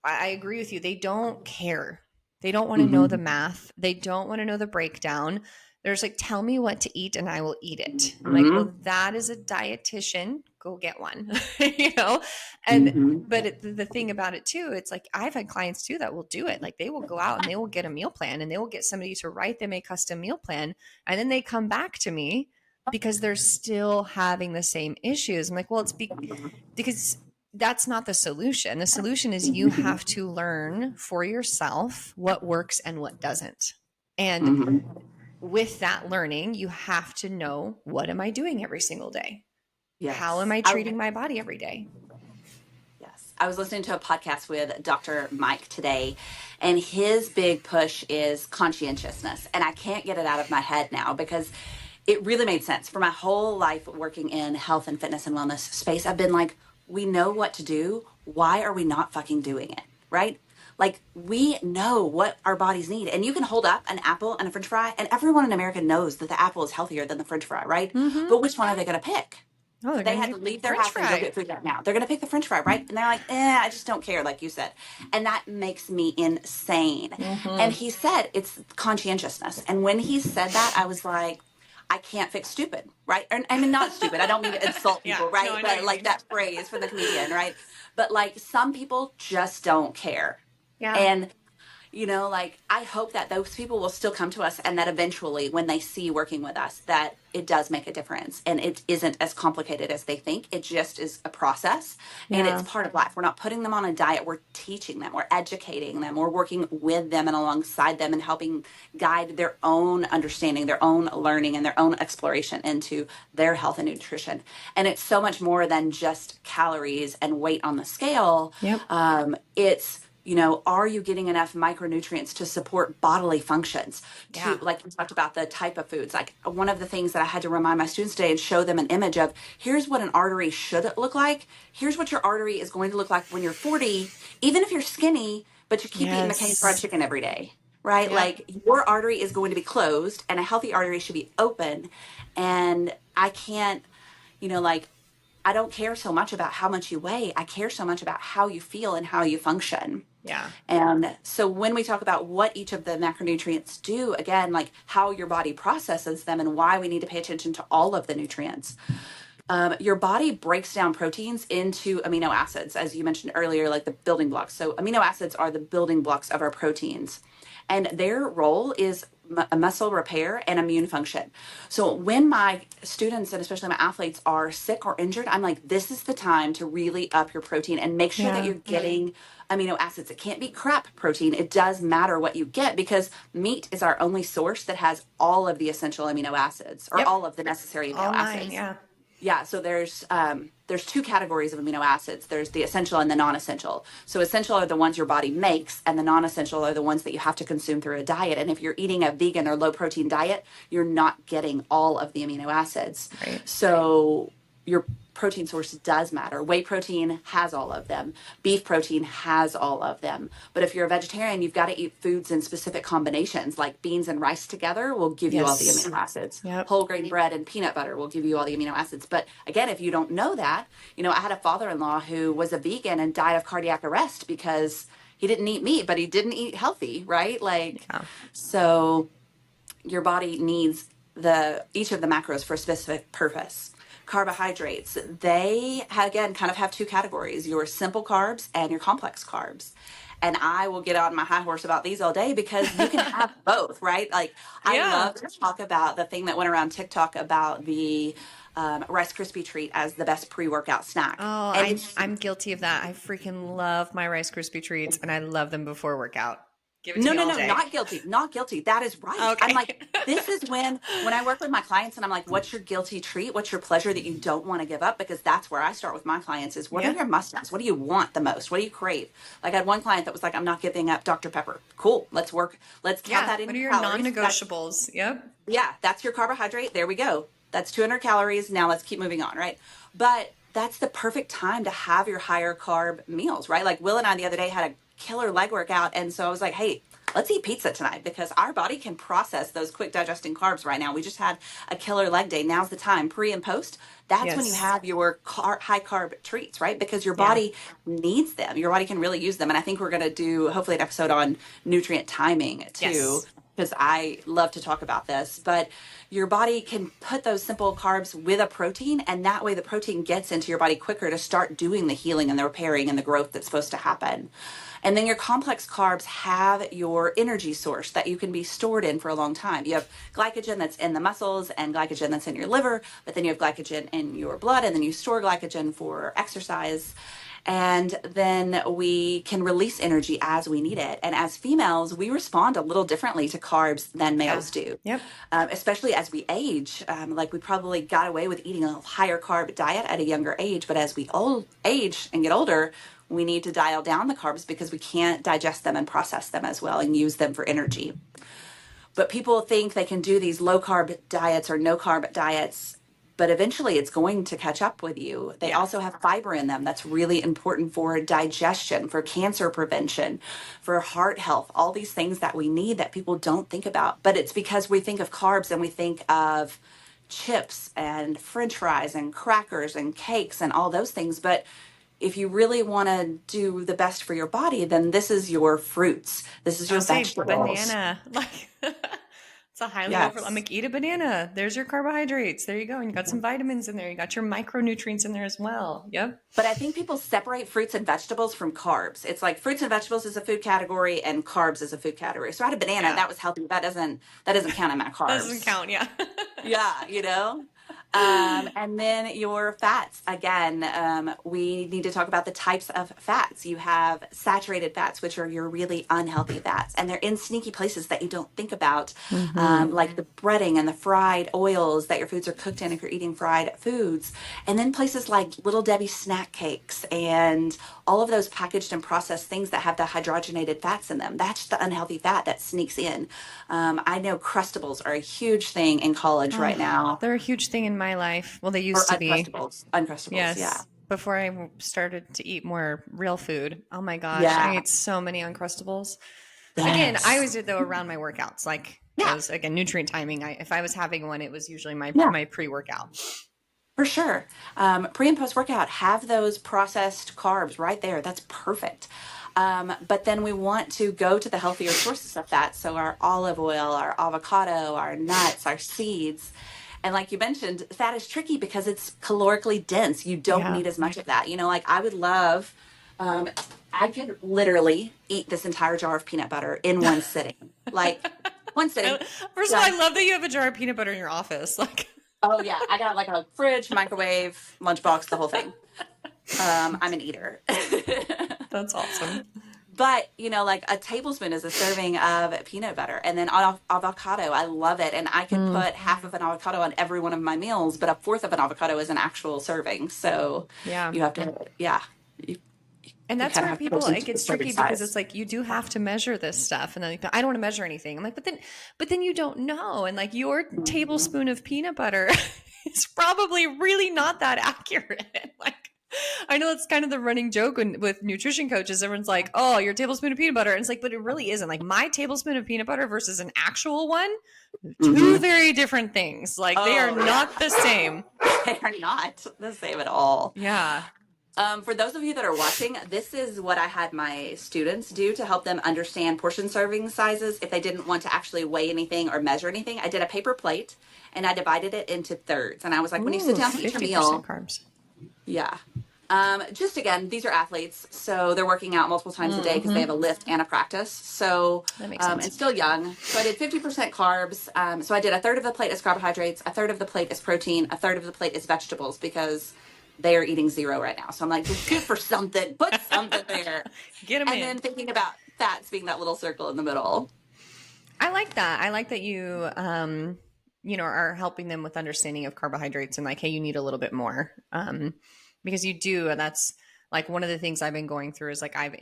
I agree with you. They don't care. They don't want to know the math. They don't want to know the breakdown. There's like, tell me what to eat and I will eat it. I'm like, well, that is a dietitian. Go get one, And but the thing about it too, it's like, I've had clients too that will do it. Like, they will go out and they will get a meal plan, and they will get somebody to write them a custom meal plan, and then they come back to me because they're still having the same issues. I'm like, well, because that's not the solution. The solution is you have to learn for yourself what works and what doesn't. And with that learning, you have to know, what am I doing every single day? How am yes. I treating my body every day? Yes. I was listening to a podcast with Dr. Mike today, and his big push is conscientiousness. And I can't get it out of my head now, because it really made sense. For my whole life working in health and fitness and wellness space, I've been like, we know what to do. Why are we not fucking doing it? Right? Like, we know what our bodies need. And you can hold up an apple and a french fry, and everyone in America knows that the apple is healthier than the french fry, right? Mm-hmm. But which one are they going to pick? Oh, they're They going to had to get leave their French house and go fry. get food right now. They're going to pick the french fry, right? And they're like, I just don't care, like you said. And that makes me insane. And he said it's conscientiousness. And when he said that, I was like, I can't fix stupid, right? And I mean, not stupid. I don't mean to insult Yeah, people, right? no, I know what But you like mean. that phrase from the comedian, right? But like, some people just don't care. Yeah. And like, I hope that those people will still come to us, and that eventually, when they see working with us, that it does make a difference, and it isn't as complicated as they think. It just is a process, and it's Yeah. part of life. We're not putting them on a diet. We're teaching them, we're educating them, we're working with them and alongside them, and helping guide their own understanding, their own learning, and their own exploration into their health and nutrition. And it's so much more than just calories and weight on the scale. Yep. It's are you getting enough micronutrients to support bodily functions? To, Yeah. like we talked about, the type of foods. Like, one of the things that I had to remind my students today and show them an image of, here's what an artery should look like. Here's what your artery is going to look like when you're 40, even if you're skinny, but you keep eating McCain's fried Yes. chicken every day, right? Yep. Like, your artery is going to be closed, and a healthy artery should be open. And I can't, like, I don't care so much about how much you weigh. I care so much about how you feel and how you function. Yeah. And so when we talk about what each of the macronutrients do, again, like how your body processes them and why we need to pay attention to all of the nutrients, your body breaks down proteins into amino acids, as you mentioned earlier, like the building blocks. So amino acids are the building blocks of our proteins, and their role is muscle repair and immune function. So when my students, and especially my athletes, are sick or injured, I'm like, this is the time to really up your protein and make sure that Yeah. you're getting amino acids. It can't be crap protein. It does matter what you get, because meat is our only source that has all of the essential amino acids, or Yep. all of the necessary amino All nine. acids. Yeah. Yeah, so there's two categories of amino acids. There's the essential and the non-essential. So essential are the ones your body makes, and the non-essential are the ones that you have to consume through a diet. And if you're eating a vegan or low protein diet, you're not getting all of the amino acids. Right. So your protein source does matter. Whey protein has all of them. Beef protein has all of them. But if you're a vegetarian, you've got to eat foods in specific combinations, like beans and rice together will give you all the Yes. amino acids. Yep. Whole grain bread and peanut butter will give you all the amino acids. But again, if you don't know that, I had a father-in-law who was a vegan and died of cardiac arrest because he didn't eat meat, but he didn't eat healthy, right? Like, Yeah. so your body needs each of the macros for a specific purpose. Carbohydrates, they again kind of have two categories: your simple carbs and your complex carbs. And I will get on my high horse about these all day, because you can have both, right? Like, I Yeah. love to talk about the thing that went around TikTok about the Rice Krispie treat as the best pre-workout snack. Oh, And I'm guilty of that. I freaking love my Rice Krispie treats, and I love them before workout. Give it to no, me no, all no, day. not guilty, not guilty. That is right. I'm Okay. like, this is when I work with my clients and I'm like, what's your guilty treat? What's your pleasure that you don't want to give up? Because that's where I start with my clients: is what are Yeah. your must-haves? What do you want the most? What do you crave? Like, I had one client that was like, I'm not giving up Dr. Pepper. Cool. Let's work. Let's count Yeah. that in What are your your calories. non-negotiables? Yep. Yeah, that's your carbohydrate. There we go. That's 200 calories. Now let's keep moving on, right? But that's the perfect time to have your higher carb meals, right? Like, Will and I the other day had a killer leg workout. And so I was like, hey, let's eat pizza tonight, because our body can process those quick digesting carbs right now. We just had a killer leg day. Now's the time, pre and post. That's when you Yes. have your high carb treats, right? Because your Yeah. body needs them. Your body can really use them. And I think we're going to do hopefully an episode on nutrient timing too, Yes. because I love to talk about this. But your body can put those simple carbs with a protein, and that way the protein gets into your body quicker to start doing the healing and the repairing and the growth that's supposed to happen. And then your complex carbs have your energy source that you can be stored in for a long time. You have glycogen that's in the muscles and glycogen that's in your liver, but then you have glycogen in your blood, and then you store glycogen for exercise. And then we can release energy as we need it. And as females, we respond a little differently to carbs than Yeah. males do, Yep. especially as we age. Like, we probably got away with eating a higher carb diet at a younger age, but as we age and get older, we need to dial down the carbs because we can't digest them and process them as well and use them for energy. But people think they can do these low carb diets or no carb diets, but eventually it's going to catch up with you. They Yeah. also have fiber in them. That's really important for digestion, for cancer prevention, for heart health, all these things that we need that people don't think about. But it's because we think of carbs and we think of chips and french fries and crackers and cakes and all those things. But if you really want to do the best for your body, then this is your fruits. This is your I'll say vegetables. banana. Like it's a highly over. I'm Yes. like, eat a banana. There's your carbohydrates. There you go. And you got some vitamins in there. You got your micronutrients in there as well. Yep. But I think people separate fruits and vegetables from carbs. It's like fruits and vegetables is a food category and carbs is a food category. So I had a banana, Yeah. that was healthy. That doesn't count in my Doesn't carbs. count. Yeah. Yeah, you know? And then your fats. Again, we need to talk about the types of fats. You have saturated fats, which are your really unhealthy fats, and they're in sneaky places that you don't think about, like the breading and the fried oils that your foods are cooked in if you're eating fried foods. And then places like Little Debbie snack cakes and all of those packaged and processed things that have the hydrogenated fats in them. That's the unhealthy fat that sneaks in. I know Crustables are a huge thing in college right Oh, now, they're a huge thing in my life. Well, they or used to be. Uncrustables. Uncrustables, yeah. Yes. Before I started to eat more real food. Oh my gosh, I Yeah. ate so many Uncrustables. Again, I Yes. always did though around my workouts. Like it Yeah. was again nutrient timing. If I was having one, it was usually Yeah. my pre-workout. For sure. Pre and post workout, have those processed carbs right there. That's perfect. But then we want to go to the healthier sources of that. So our olive oil, our avocado, our nuts, our seeds. And like you mentioned, fat is tricky because it's calorically dense. You don't Yeah. need as much of that. Like I would love, um, I could literally eat this entire jar of peanut butter in one sitting. Like one sitting. First of all, Done. I love that you have a jar of peanut butter in your office. Like Oh yeah, I got like a fridge, microwave, lunchbox, the whole thing. I'm an eater. that's awesome. But, like a tablespoon is a serving of peanut butter. And then avocado, I love it. And I could Mm, put half of an avocado on every one of my meals, but a fourth of an avocado is an actual serving. So yeah. you have to, yeah, you, And you that's kind of where have to people portion it to the gets serving tricky because it's size. like you do have to measure this stuff, and then like, I don't want to measure anything. I'm like, but then you don't know, and like your Mhm. tablespoon of peanut butter is probably really not that accurate. Like, I know it's kind of the running joke with nutrition coaches. Everyone's like, "Oh, your tablespoon of peanut butter," and it's like, but it really isn't. Like my tablespoon of peanut butter versus an actual one, two Mhm. very different things. Like they are Oh, yeah. not the same. They are not the same at all. Yeah. For those of you that are watching, this is what I had my students do to help them understand portion serving sizes if they didn't want to actually weigh anything or measure anything. I did a paper plate and I divided it into thirds. And I was like, when you sit Ooh, down to eat your 50% meal, carbs. yeah. Just again, these are athletes, so they're working out multiple times a day because they Hmm. have a lift and a practice. So, That makes sense. and still young. So I did 50% carbs. So I did a third of the plate is carbohydrates, a third of the plate is protein, a third of the plate is vegetables because they are eating zero right now. So I'm like, just shoot for something, put something there. Get them And then in. thinking about fats being that little circle in the middle. I like that. I like that you, are helping them with understanding of carbohydrates and like, hey, you need a little bit more, because you do, and that's like one of the things I've been going through is like I've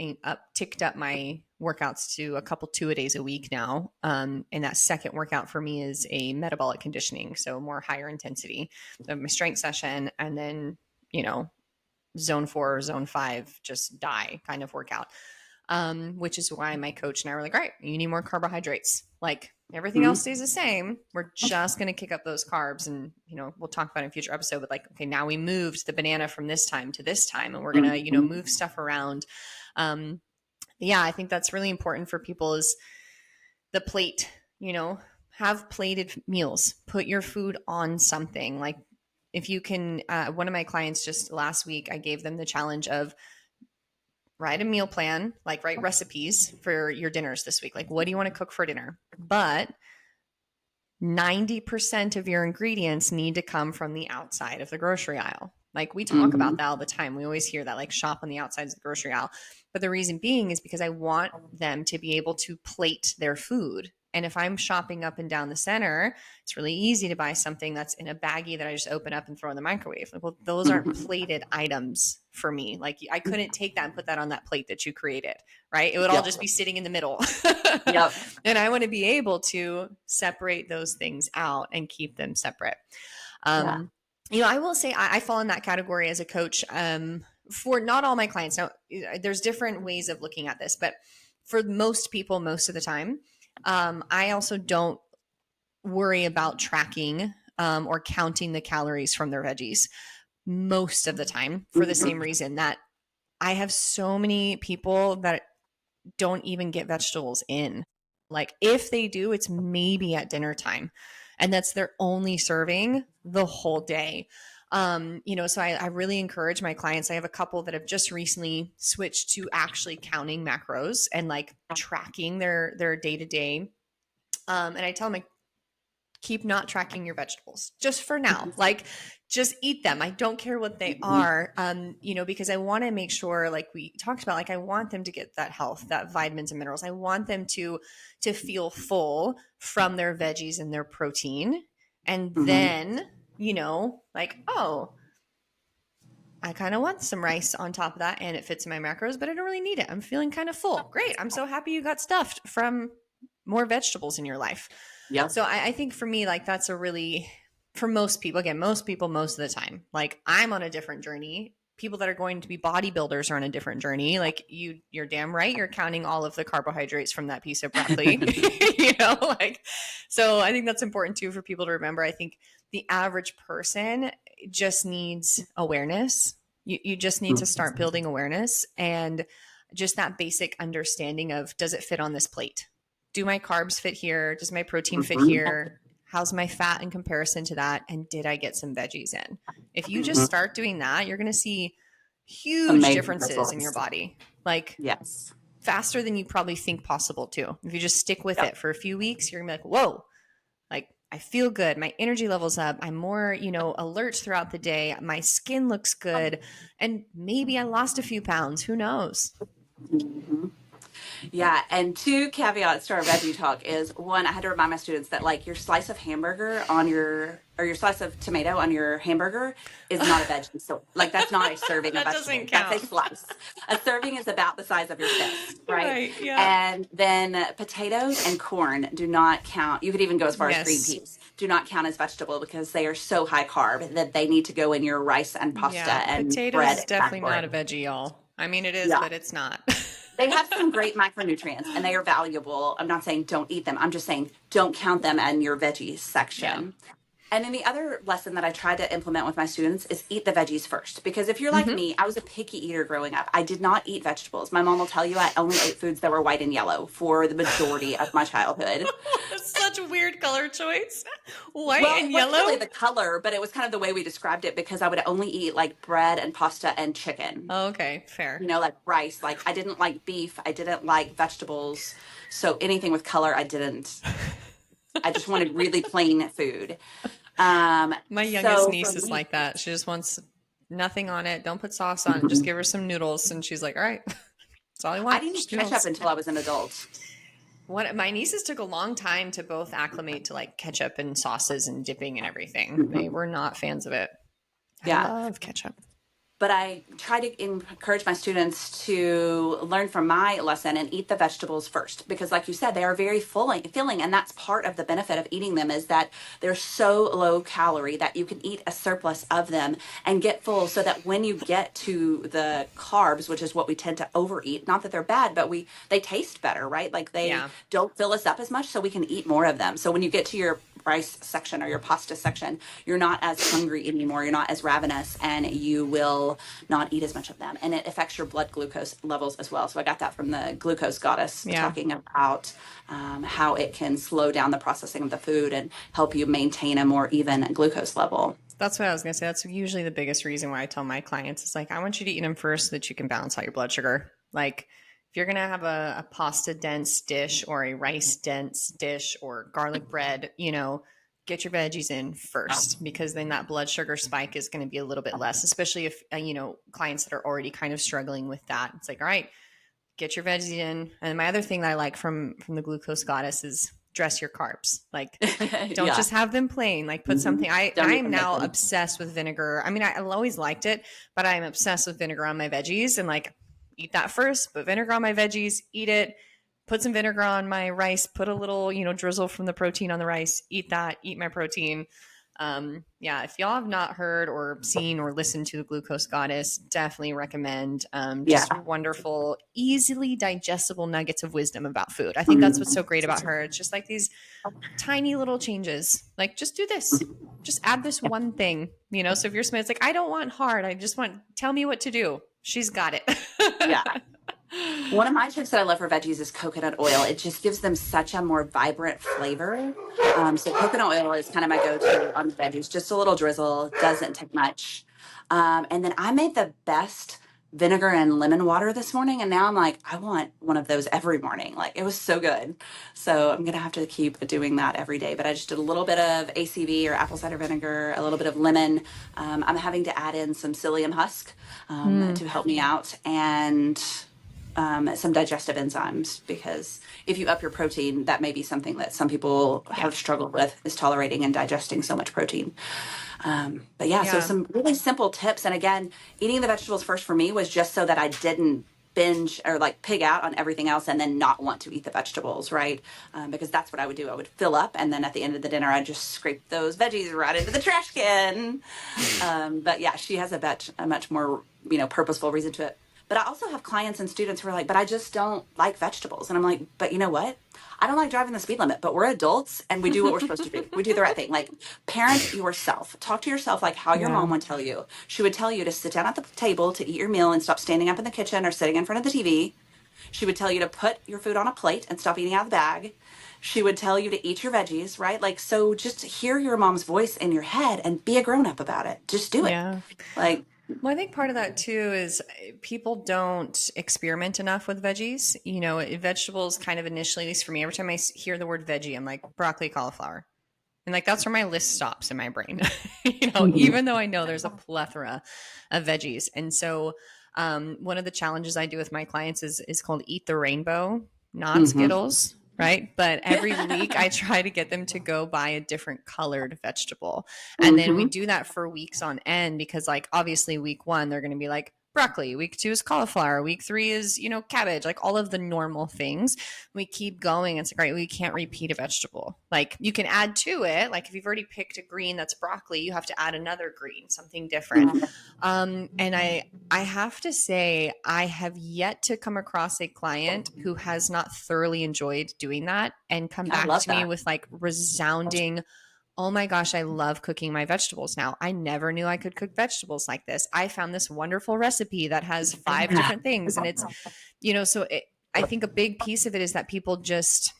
ticked up my workouts to a couple 2 a days a week now, and that second workout for me is a metabolic conditioning, so more higher intensity, so my strength session, and then you know zone 4 or zone 5 just die kind of workout, which is why my coach and I were like, all right, you need more carbohydrates. Like everything else Mhm. stays the same. We're just going to kick up those carbs. And, we'll talk about it in a future episode, but like, okay, now we moved the banana from this time to this time and we're going to, Mhm. move stuff around. Um, yeah, I think that's really important for people is the plate, have plated meals, put your food on something. Like if you can, one of my clients just last week, I gave them the challenge of write a meal plan, like write recipes for your dinners this week. Like, what do you want to cook for dinner? But 90% of your ingredients need to come from the outside of the grocery aisle. Like, we talk about Mhm. that all the time. We always hear that, like, shop on the outsides of the grocery aisle. But the reason being is because I want them to be able to plate their food. And if I'm shopping up and down the center, it's really easy to buy something that's in a baggie that I just open up and throw in the microwave. Like, well, those aren't Mhm. plated items for me. Like, I couldn't take that and put that on that plate that you created, right? It would all Yep. just be sitting in the middle. Yep. And I want to be able to separate those things out and keep them separate. Yeah. Um, I will say I fall in that category as a coach, for not all my clients. Now, there's different ways of looking at this, but for most people, most of the time, I also don't worry about tracking, or counting the calories from their veggies most of the time for the same Mhm. reason that I have so many people that don't even get vegetables in. Like if they do, it's maybe at dinner time. And that's their only serving the whole day. So I really encourage my clients. I have a couple that have just recently switched to actually counting macros and like tracking their day to day. And I tell them, like, keep not tracking your vegetables just for now. Like, just eat them. I don't care what they are, because I want to make sure, like we talked about, like I want them to get that health, that vitamins and minerals. I want them to feel full from their veggies and their protein. And Mm-hmm. then, like, oh, I kind of want some rice on top of that and it fits in my macros, but I don't really need it. I'm feeling kind of full. Great. I'm so happy you got stuffed from more vegetables in your life. Yep. So I think for me, like that's a really, for most people, again, most people, most of the time, like I'm on a different journey. People that are going to be bodybuilders are on a different journey. Like you're damn right. You're counting all of the carbohydrates from that piece of broccoli, like, so I think that's important too for people to remember. I think the average person just needs awareness. You just need to start building awareness and just that basic understanding of, does it fit on this plate? Do my carbs fit here? Does my protein fit Mm-hmm. here? How's my fat in comparison to that? And did I get some veggies in? If you just Mm-hmm. start doing that, you're going to see huge Amazing differences in your results. body, like Yes. faster than you probably think possible too. If you just stick with Yep. it for a few weeks, you're going to be like, whoa, like I feel good. My energy level's up. I'm more, alert throughout the day. My skin looks good. And maybe I lost a few pounds. Who knows? Mm-hmm. Yeah, and two caveats to our veggie talk is one, I had to remind my students that like your slice of hamburger on your or your slice of tomato on your hamburger is not a veggie. So like that's not a serving of That doesn't vegetables. That's a count. slice. A serving is about the size of your fist, right? Right. Yeah. And then potatoes and corn do not count. You could even go as far as green Yes. peas. Do not count as vegetable because they are so high carb that they need to go in your rice and pasta Yeah. and Potatoes bread is and definitely not a macaroni. veggie, y'all. I mean, it is, Yeah. but it's not. They have some great micronutrients and they are valuable. I'm not saying don't eat them. I'm just saying don't count them in your veggies Yeah. section. And then the other lesson that I try to implement with my students is eat the veggies first. Because if you're like Mm-hmm. me, I was a picky eater growing up. I did not eat vegetables. My mom will tell you I only ate foods that were white and yellow for the majority of my childhood. That's such a weird color choice. White Well, and it wasn't really yellow. the color, but it was kind of the way we described it because I would only eat like bread and pasta and chicken. Oh, okay. Fair. Like rice. Like I didn't like beef. I didn't like vegetables. So anything with color, I didn't. I just wanted really plain food. My youngest So for niece is me, like that. She just wants nothing on it. Don't put sauce on it. Just give her some noodles. And she's like, all right, that's all I I want. didn't Just eat ketchup noodles. until I was an adult. My nieces took a long time to both acclimate to like ketchup and sauces and dipping and everything. They Mhm. were not fans of it. I Yeah. love ketchup. But I try to encourage my students to learn from my lesson and eat the vegetables first because, like you said, they are very filling, and that's part of the benefit of eating them is that they're so low calorie that you can eat a surplus of them and get full, so that when you get to the carbs, which is what we tend to overeat, not that they're bad, but they taste better, right? Like they Yeah. don't fill us up as much, so we can eat more of them. So when you get to your rice section or your pasta section, you're not as hungry anymore. You're not as ravenous, and you will not eat as much of them. And it affects your blood glucose levels as well. So I got that from the glucose goddess Yeah. talking about how it can slow down the processing of the food and help you maintain a more even glucose level. That's what I was going to say. That's usually the biggest reason why I tell my clients, it's like, I want you to eat them first so that you can balance out your blood sugar. Like, if you're going to have a pasta dense dish or a rice dense dish or garlic bread, get your veggies in first, because then that blood sugar spike is going to be a little bit less, especially if, clients that are already kind of struggling with that. It's like, all right, get your veggies in. And my other thing that I like from the glucose goddess is dress your carbs. Like, don't Yeah. just have them plain. Like, put something. Don't I'm even make now them. obsessed with vinegar. I mean, I always liked it, but I'm obsessed with vinegar on my veggies, and like, eat that first. Put vinegar on my veggies. Eat it. Put some vinegar on my rice. Put a little, drizzle from the protein on the rice. Eat that. Eat my protein. Yeah, if y'all have not heard or seen or listened to the Glucose Goddess, definitely recommend. Yeah. Just wonderful, easily digestible nuggets of wisdom about food. I think that's what's so great about her. It's just like these tiny little changes. Like, just do this. Just add this one thing. So if you're somebody that's like, I don't want hard, I just want, tell me what to do. She's got it. Yeah. One of my tricks that I love for veggies is coconut oil. It just gives them such a more vibrant flavor. So coconut oil is kind of my go-to on the veggies. Just a little drizzle, doesn't take much. And then I made the best vinegar and lemon water this morning, and now I'm like, I want one of those every morning. Like, it was so good. So I'm gonna have to keep doing that every day. But I just did a little bit of ACV or apple cider vinegar, a little bit of lemon. I'm having to add in some psyllium husk Mm, to help me out, and some digestive enzymes, because if you up your protein, that may be something that some people yeah. have struggled with, is tolerating and digesting so much protein. But yeah, so Yeah. some really simple tips. And again, eating the vegetables first for me was just so that I didn't binge or like pig out on everything else and then not want to eat the vegetables, right? Because that's what I would do. I would fill up, and then at the end of the dinner, I'd just scrape those veggies right into the trash can. But yeah, she has a much more, purposeful reason to it. But I also have clients and students who are like, but I just don't like vegetables. And I'm like, but you know what? I don't like driving the speed limit, but we're adults and we do what we're supposed to do. We do the right thing. Like, parent yourself. Talk to yourself like how your Yeah. mom would tell you. She would tell you to sit down at the table to eat your meal and stop standing up in the kitchen or sitting in front of the TV. She would tell you to put your food on a plate and stop eating out of the bag. She would tell you to eat your veggies, right? Like, so just hear your mom's voice in your head and be a grown up about it. Just do it. Yeah. Like, Well, I think part of that too is people don't experiment enough with veggies. Vegetables kind of initially, at least for me, every time hear the word veggie, I'm like broccoli, cauliflower. And like that's where my list stops in my brain, mhm, even though I know there's a plethora of veggies. And so, one of the challenges I do with my clients is called Eat the Rainbow, not mhm. Skittles, right? But every week I try to get them to go buy a different colored vegetable. And then we Mhm. do that for weeks on end because, like, obviously, week one, they're going to be like, broccoli. Week two is cauliflower. Week three is, cabbage, like all of the normal things. We keep going. It's like, right, we can't repeat a vegetable. Like you can add to it. Like if you've already picked a green that's broccoli, you have to add another green, something different. Mhm. And I have to say, I have yet to come across a client who has not thoroughly enjoyed doing that and come I back love to me that. with like resounding, oh my gosh, I love cooking my vegetables now. I never knew I could cook vegetables like this. I found this wonderful recipe that has five Yeah. different things. And I think a big piece of it is that people just,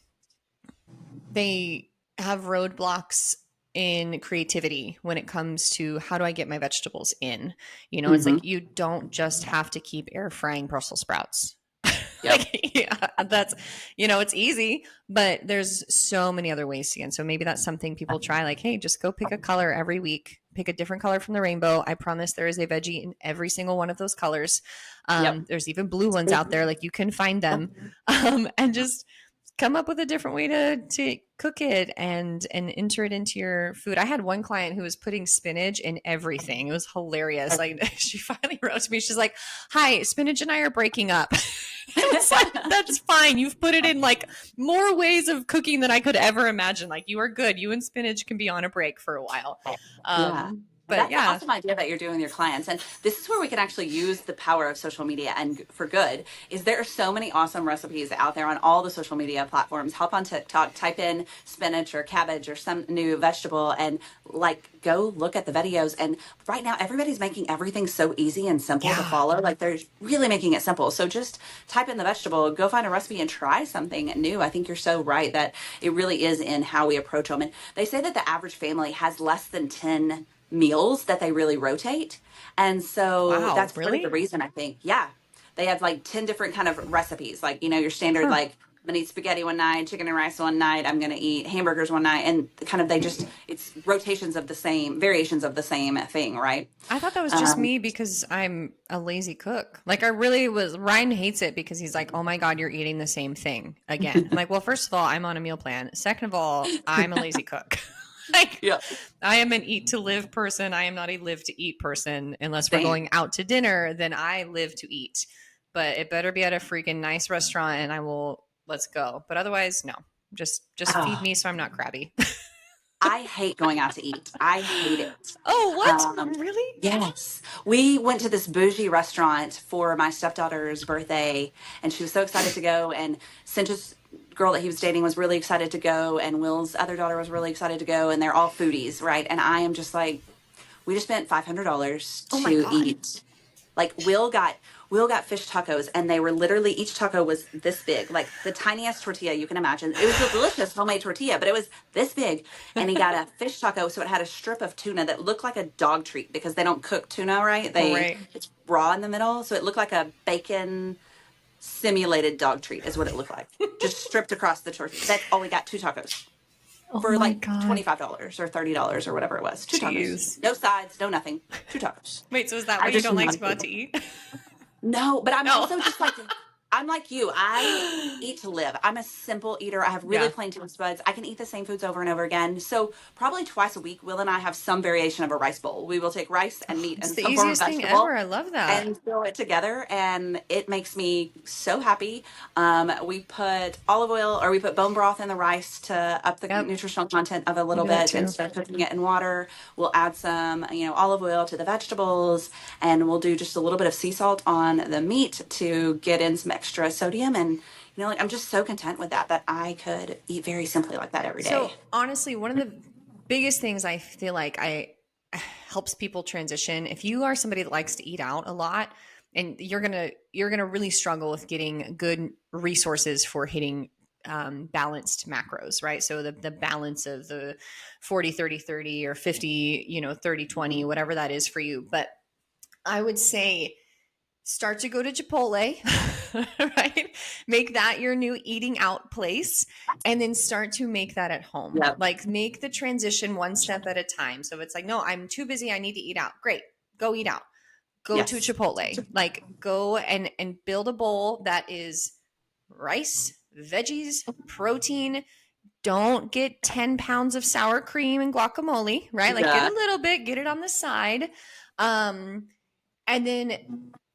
they have roadblocks in creativity when it comes to how do I get my vegetables in? It's Hmm. like you don't just have to keep air frying Brussels sprouts. Yep. Like, yeah, that's, it's easy, but there's so many other ways to get in. So maybe that's something people try, like, hey, just go pick a color every week, pick a different color from the rainbow. I promise there is a veggie in every single one of those colors. Yep. There's even blue ones out there, like you can find them, and just come up with a different way to cook it and enter it into your food. I had one client who was putting spinach in everything. It was hilarious. Like she finally wrote to me. She's like, "Hi, spinach and I are breaking up." I was like, "That's fine. You've put it in like more ways of cooking than I could ever imagine. Like you are good. You and spinach can be on a break for a while." Yeah. But That's an yeah, awesome idea that you're doing with your clients. And this is where we can actually use the power of social media and for good. Is there are so many awesome recipes out there on all the social media platforms. Hop on TikTok, type in spinach or cabbage or some new vegetable and like go look at the videos. And right now everybody's making everything so easy and simple to yeah, follow. Like they're really making it simple. So just type in the vegetable, go find a recipe and try something new. I think you're so right that it really is in how we approach them. And they say that the average family has less than 10 meals that they really rotate. And so wow, that's part of the really? reason I think, yeah, they have like 10 different kind of recipes. Like, your standard, Huh. like, I'm gonna eat spaghetti one night, chicken and rice one night, I'm gonna eat hamburgers one night. And kind of, it's rotations of the same, variations of the same thing, right? I thought that was just Um, me because I'm a lazy cook. Like I really was. Ryan hates it because he's like, "Oh my god, you're eating the same thing again." I'm like, "Well, first of all, I'm on a meal plan. Second of all, I'm a lazy cook. Like yeah, I am an eat to live person. I am not a live to eat person. Unless we're same. going out to dinner, then I live to eat. But it better be at a freaking nice restaurant, and I will. Let's go. But otherwise, no. Just feed Oh, me so I'm not crabby. I hate going out to eat. I hate it. Oh, what? Um, Really? yes, we went to this bougie restaurant for my stepdaughter's birthday, and she was so excited to go. And Cinder's girl that he was dating was really excited to go, and Will's other daughter was really excited to go, and they're all foodies, right? And I am just like, we just spent $500 Oh my to god. eat. Like Will got we all got fish tacos, and they were literally, each taco was this big, like the tiniest tortilla you can imagine. It was a delicious homemade tortilla, but it was this big. And he got a fish taco, so it had a strip of tuna that looked like a dog treat because they don't cook tuna right. Right. It's raw in the middle, so it looked like a bacon simulated dog treat is what it looked like, just stripped across the tortilla. That's all we got, two tacos Oh for my like God. $25 or $30 or whatever it was. Two tacos, Jeez. no sides, no nothing, two tacos. Wait, so is that I why you just don't like to wanted go out to. to eat? No, but I'm No. also just like, I'm like you. I eat to live. I'm a simple eater. I have really Yeah. plain taste buds. I can eat the same foods over and over again. So probably twice a week, Will and I have some variation of a rice bowl. We will take rice and meat It's and the some form of easiest thing ever. vegetable I love that. and throw it together, and it makes me so happy. We put olive oil, or we put bone broth in the rice to up the Yep. nutritional content of a I little do that bit too. instead of cooking it in water. We'll add some, olive oil to the vegetables, and we'll do just a little bit of sea salt on the meat to get in some extra sodium. And like, I'm just so content with that I could eat very simply like that every So day. honestly, one of the biggest things I feel like I helps people transition, if you are somebody that likes to eat out a lot, and you're gonna really struggle with getting good resources for hitting balanced macros, right? So the balance of the 40 30 30 or 50, 30 20, whatever that is for you. But I would say start to go to Chipotle, right? Make that your new eating out place, and then start to make that at home. Yep. Like make the transition one step at a time. So it's like, no, I'm too busy. I need to eat out. Great. Go eat out. Go to Yes. Chipotle. Like go and build a bowl that is rice, veggies, protein. Don't get 10 pounds of sour cream and guacamole, right? Like get Yeah. a little bit, get it on the side. Um, and then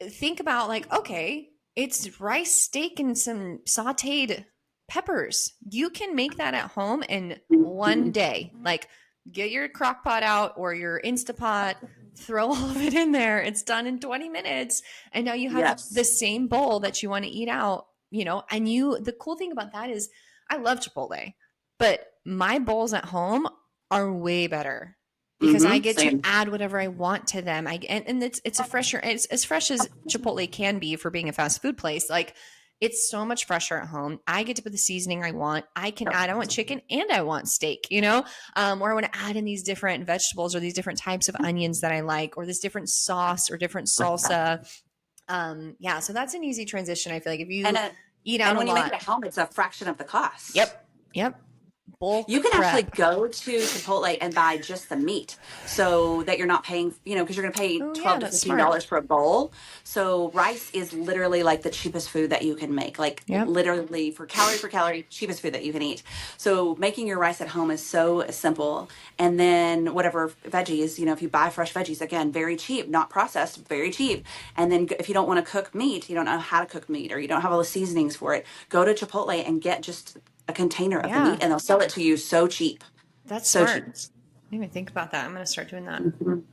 think about like, okay, it's rice, steak, and some sauteed peppers. You can make that at home in one day. Like, get your crock pot out or your Instapot, throw all of it in there. It's done in 20 minutes. And now you have the Yes. same bowl that you want to eat out, and the cool thing about that is I love Chipotle, but my bowls at home are way better because I get to Same. add whatever I want to them. And it's a fresher, it's as fresh as Chipotle can be for being a fast food place. Like it's so much fresher at home. I get to put the seasoning I want. I can add, I want chicken and I want steak, or I want to add in these different vegetables or these different types of onions that I like, or this different sauce or different salsa. Yeah. So that's an easy transition. I feel like if And you uh, eat out and a when you make it lot. at home, it's a fraction of the cost. Yep. Yep. Bulk You can actually prep. go to Chipotle and buy just the meat, so that you're not paying, because you're going to pay Oh yeah, 12 to that's smart. $15 for a bowl. So rice is literally like the cheapest food that you can make, like Yep. literally for calorie, cheapest food that you can eat. So making your rice at home is so simple. And then whatever veggies, if you buy fresh veggies, again, very cheap, not processed, very cheap. And then if you don't want to cook meat, you don't know how to cook meat, or you don't have all the seasonings for it, go to Chipotle and get just a container of the Yeah. meat, and they'll sell it to you so cheap. That's So smart. cheap. I didn't even think about that. I'm gonna start doing that. Mhm.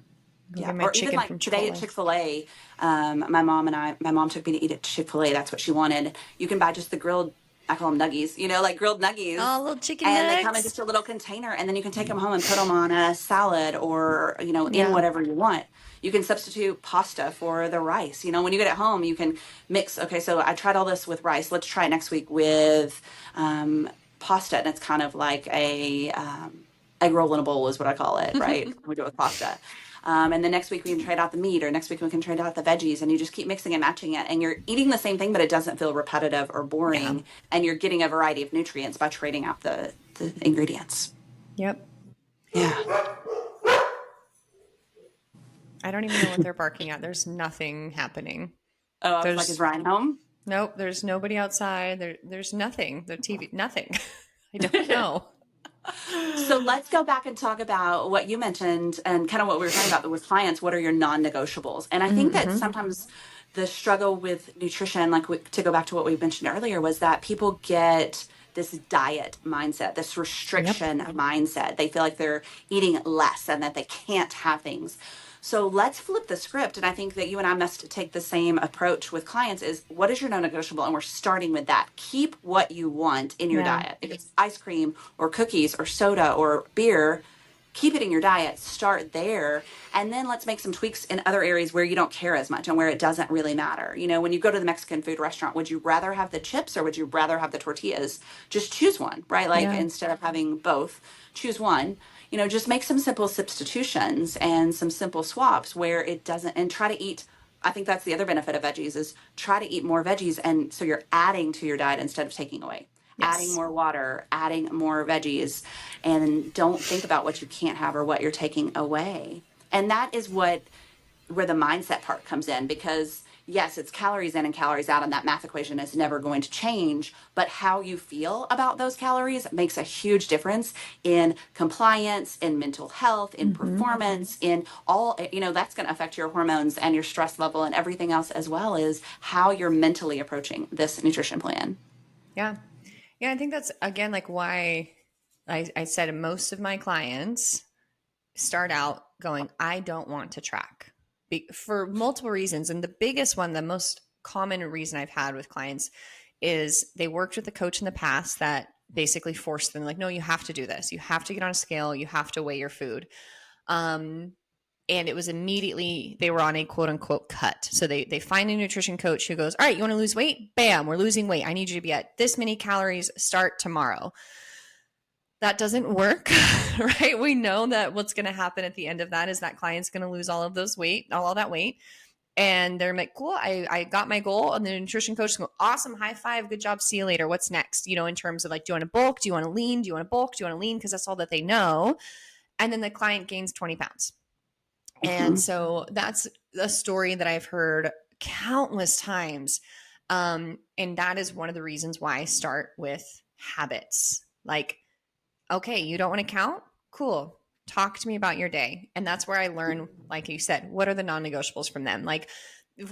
Go Yeah. get my Or even chicken from like today at Chipotle. Chick-fil-A, my mom took me to eat at Chick-fil-A. That's what she wanted. You can buy just the grilled, I call them nuggies, like grilled nuggies. Oh, little chicken And they come in nugs. just a little container, and then you can take them home and put them on a salad, or, in Yeah. whatever you want. You can substitute pasta for the rice. When you get it home, you can mix. Okay, so I tried all this with rice. Let's try it next week with pasta. And it's kind of like a egg roll in a bowl is what I call it, right? We do it with pasta. And then next week we can trade out the meat, or next week we can trade out the veggies, and you just keep mixing and matching it. And you're eating the same thing, but it doesn't feel repetitive or Yeah. boring. And you're getting a variety of nutrients by trading out the ingredients. Yep. Yeah. I don't even know what they're barking at. There's nothing happening. Oh, I was like, is There's Ryan home? nope. There's nobody outside. There's nothing. The TV. Nothing. I don't know. So let's go back and talk about what you mentioned, and kind of what we were talking about with clients. What are your non-negotiables? And I think that Mm-hmm. sometimes the struggle with nutrition, like to go back to what we mentioned earlier, was that people get this diet mindset, this Yep. restriction mindset. They feel like they're eating less and that they can't have things. So let's flip the script. And I think that you and I must take the same approach with clients: is what is your non-negotiable? And we're starting with that. Keep what you want in your Yeah. diet. If it's ice cream or cookies or soda or beer, keep it in your diet, start there, and then let's make some tweaks in other areas where you don't care as much and where it doesn't really matter. You know, when you go to the Mexican food restaurant, would you rather have the chips or would you rather have the tortillas? Just choose one, right? Like Yeah. instead of having both, choose one. You know, just make some simple substitutions and some simple swaps where it doesn't, and try to eat. I think that's the other benefit of veggies is try to eat more veggies. And so you're adding to your diet instead of taking away, adding Yes. more water, adding more veggies, and don't think about what you can't have or what you're taking away. And that is where the mindset part comes in, because yes, it's calories in and calories out, and that math equation is never going to change, but how you feel about those calories makes a huge difference in compliance, in mental health, in Mm-hmm. performance, in all, you know, that's going to affect your hormones and your stress level and everything else, as well as how you're mentally approaching this nutrition plan. Yeah. Yeah. I think that's, again, like why I said most of my clients start out going, I don't want to track for multiple reasons. And the biggest one, the most common reason I've had with clients is they worked with a coach in the past that basically forced them, like, no, you have to do this. You have to get on a scale. You have to weigh your food. Um, and it was immediately they were on a quote unquote cut. So they find a nutrition coach who goes, all right, you want to lose weight? Bam, we're losing weight. I need you to be at this many calories. Start tomorrow. That doesn't work, right? We know that what's going to happen at the end of that is that client's going to lose all of those weight, all that weight. And they're like, cool, I got my goal. And the nutrition coach goes, awesome, high five, good job, see you later. What's next? You know, in terms of like, do you want to bulk? Do you want to lean? Do you want to bulk? Do you want to lean? Because that's all that they know. And then the client gains 20 pounds. And Mhm. so that's a story that I've heard countless times. And that is one of the reasons why I start with habits. Like, okay, you don't want to count? Cool. Talk to me about your day. And that's where I learn, like you said, what are the non negotiables from them? Like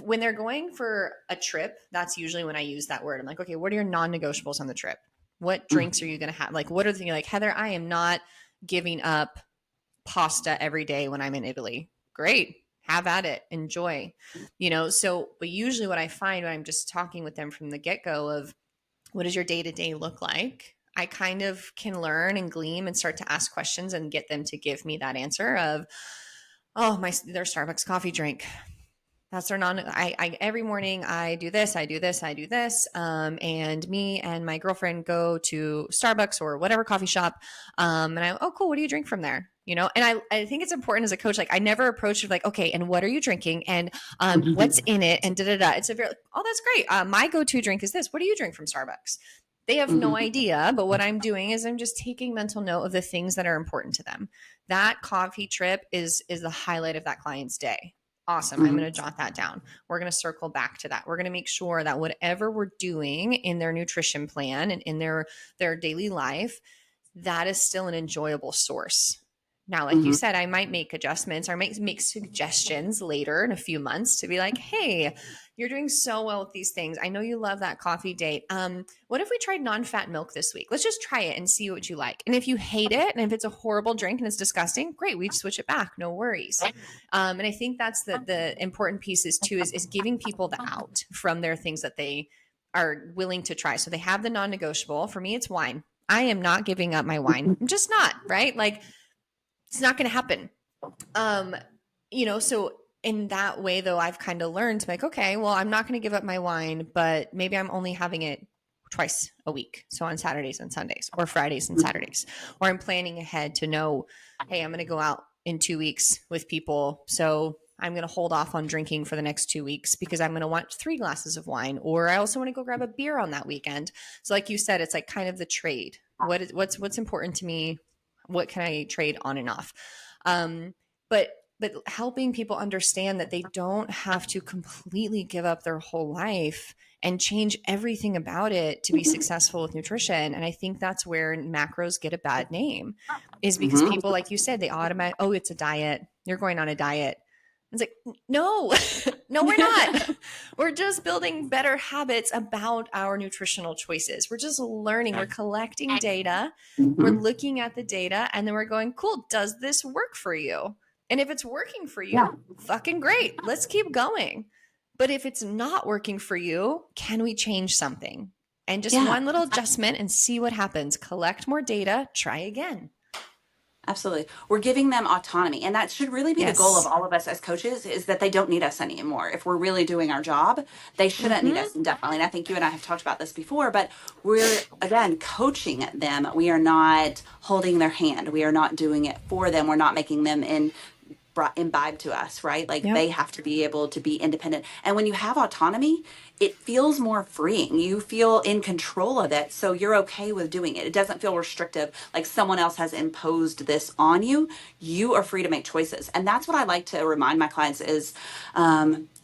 when they're going for a trip, that's usually when I use that word. I'm like, okay, what are your non negotiables on the trip? What drinks are you going to have? Like, what are the things like, Heather, I am not giving up pasta every day when I'm in Italy. Great. Have at it. Enjoy. You know, so, but usually what I find when I'm just talking with them from the get go of what does your day to day look like? I kind of can learn and glean and start to ask questions and get them to give me that answer of, oh, their Starbucks coffee drink. That's their I every morning I do this, I do this, I do this. And me and my girlfriend go to Starbucks or whatever coffee shop. And oh, cool. What do you drink from there? You know, and I think it's important as a coach. Like I never approach it like, okay, and what are you drinking? And what's in it? And da da da. It's a very, oh, that's great. My go-to drink is this. What do you drink from Starbucks? They have no Mhm. idea, but what I'm doing is I'm just taking mental note of the things that are important to them. That coffee trip is the highlight of that client's day. Awesome. I'm Mhm. going to jot that down. We're going to circle back to that. We're going to make sure that whatever we're doing in their nutrition plan and in their daily life, that is still an enjoyable source. Now, like you Mhm. said, I might make adjustments or make suggestions later in a few months to be like, hey, you're doing so well with these things. I know you love that coffee date. What if we tried non-fat milk this week? Let's just try it and see what you like. And if you hate it and if it's a horrible drink and it's disgusting, great, we switch it back. No worries. And I think that's the important piece is too is giving people the out from their things that they are willing to try. So they have the non-negotiable. For me, it's wine. I am not giving up my wine. I'm just not, right? Like it's not going to happen. Um, you know, so in that way though, I've kind of learned to like, okay, well, I'm not going to give up my wine, but maybe I'm only having it twice a week. So on Saturdays and Sundays or Fridays and Saturdays, or I'm planning ahead to know, hey, I'm going to go out in 2 weeks with people. So I'm going to hold off on drinking for the next 2 weeks because I'm going to want 3 glasses of wine, or I also want to go grab a beer on that weekend. So like you said, it's like kind of the trade. What's important to me? What can I trade on and off? Um, but helping people understand that they don't have to completely give up their whole life and change everything about it to be successful with nutrition. And I think that's where macros get a bad name is because Mhm. people, like you said, they automatically, oh, it's a diet. You're going on a diet. It's like, no, no, we're not. We're just building better habits about our nutritional choices. We're just learning. We're collecting data. We're Mhm. looking at the data and then we're going, cool, does this work for you? And if it's working for Yeah. you, fucking great. Let's keep going. But if it's not working for you, can we change something? And just Yeah. one little adjustment and see what happens. Collect more data, try again. Absolutely. We're giving them autonomy. And that should really be the goal of Yes. all of us as coaches, is that they don't need us anymore. If we're really doing our job, they shouldn't need Mm-hmm. us indefinitely. And I think you and I have talked about this before, but we're, again, coaching them. We are not holding their hand. We are not doing it for them. We're not making them imbibe to us, right? Like Yep. they have to be able to be independent. And when you have autonomy, it feels more freeing. You feel in control of it. So you're okay with doing it. It doesn't feel restrictive, like someone else has imposed this on you. You are free to make choices. And that's what I like to remind my clients is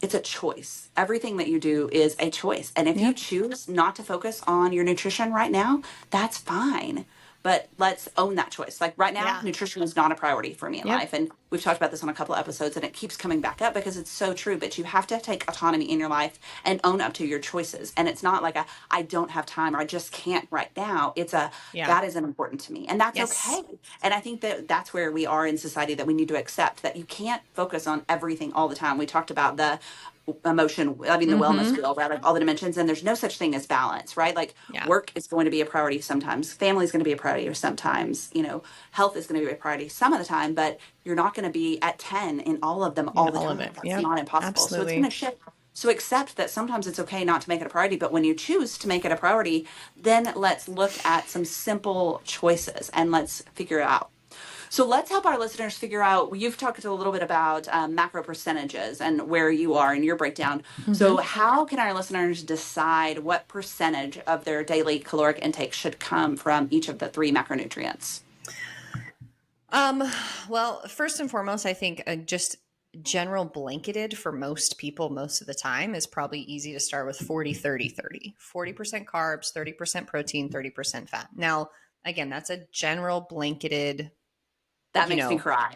it's a choice. Everything that you do is a choice. And if you Yep. choose not to focus on your nutrition right now, that's fine, but let's own that choice. Like right now, Yeah. nutrition is not a priority for me in Yep. life. And we've talked about this on a couple of episodes and it keeps coming back up because it's so true. But you have to take autonomy in your life and own up to your choices. And it's not like I don't have time or I just can't right now. It's Yeah. that isn't important to me. And that's Yes. okay. And I think that that's where we are in society, that we need to accept that you can't focus on everything all the time. We talked about the emotion, I mean, the wellness Mm-hmm. wheel, right? Like all the dimensions, and there's no such thing as balance, right? Like Yeah. work is going to be a priority sometimes, family is going to be a priority sometimes, health is going to be a priority some of the time, but you're not going to be at 10 in all of them In all the all of time. it. That's Yep. not impossible. So it's going to Absolutely. shift. So accept that sometimes it's okay not to make it a priority, but when you choose to make it a priority, then let's look at some simple choices and let's figure it out. So let's help our listeners figure out. You've talked a little bit about macro percentages and where you are in your breakdown. So, Mm-hmm. how can our listeners decide what percentage of their daily caloric intake should come from each of the three macronutrients? Um, well, first and foremost, I think just general blanketed for most people most of the time is probably easy to start with 40, 30, 30. 40% carbs, 30% protein, 30% fat. Now, again, that's a general blanketed, That you makes me know. cry.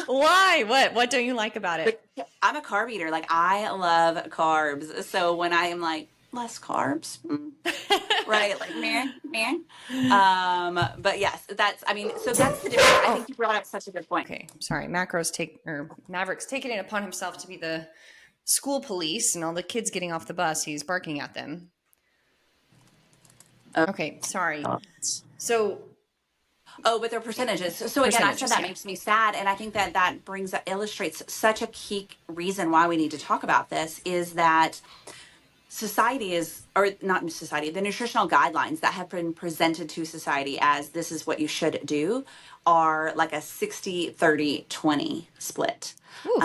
Why? What don't you like about it? I'm a carb eater. Like, I love carbs. So, when I am like, less carbs, right? Like, man. But yes, so that's the difference. I Oh, think you brought up such a good point. okay. Sorry. Maverick's taking it upon himself to be the school police, and all the kids getting off the bus, he's barking at them. Okay, sorry. So Oh, but their percentages. So again, I said percentages, that yeah. makes me sad, and I think that illustrates such a key reason why we need to talk about this is that society is, or not society, the nutritional guidelines that have been presented to society as this is what you should do are like a 60-30-20 split. Oof.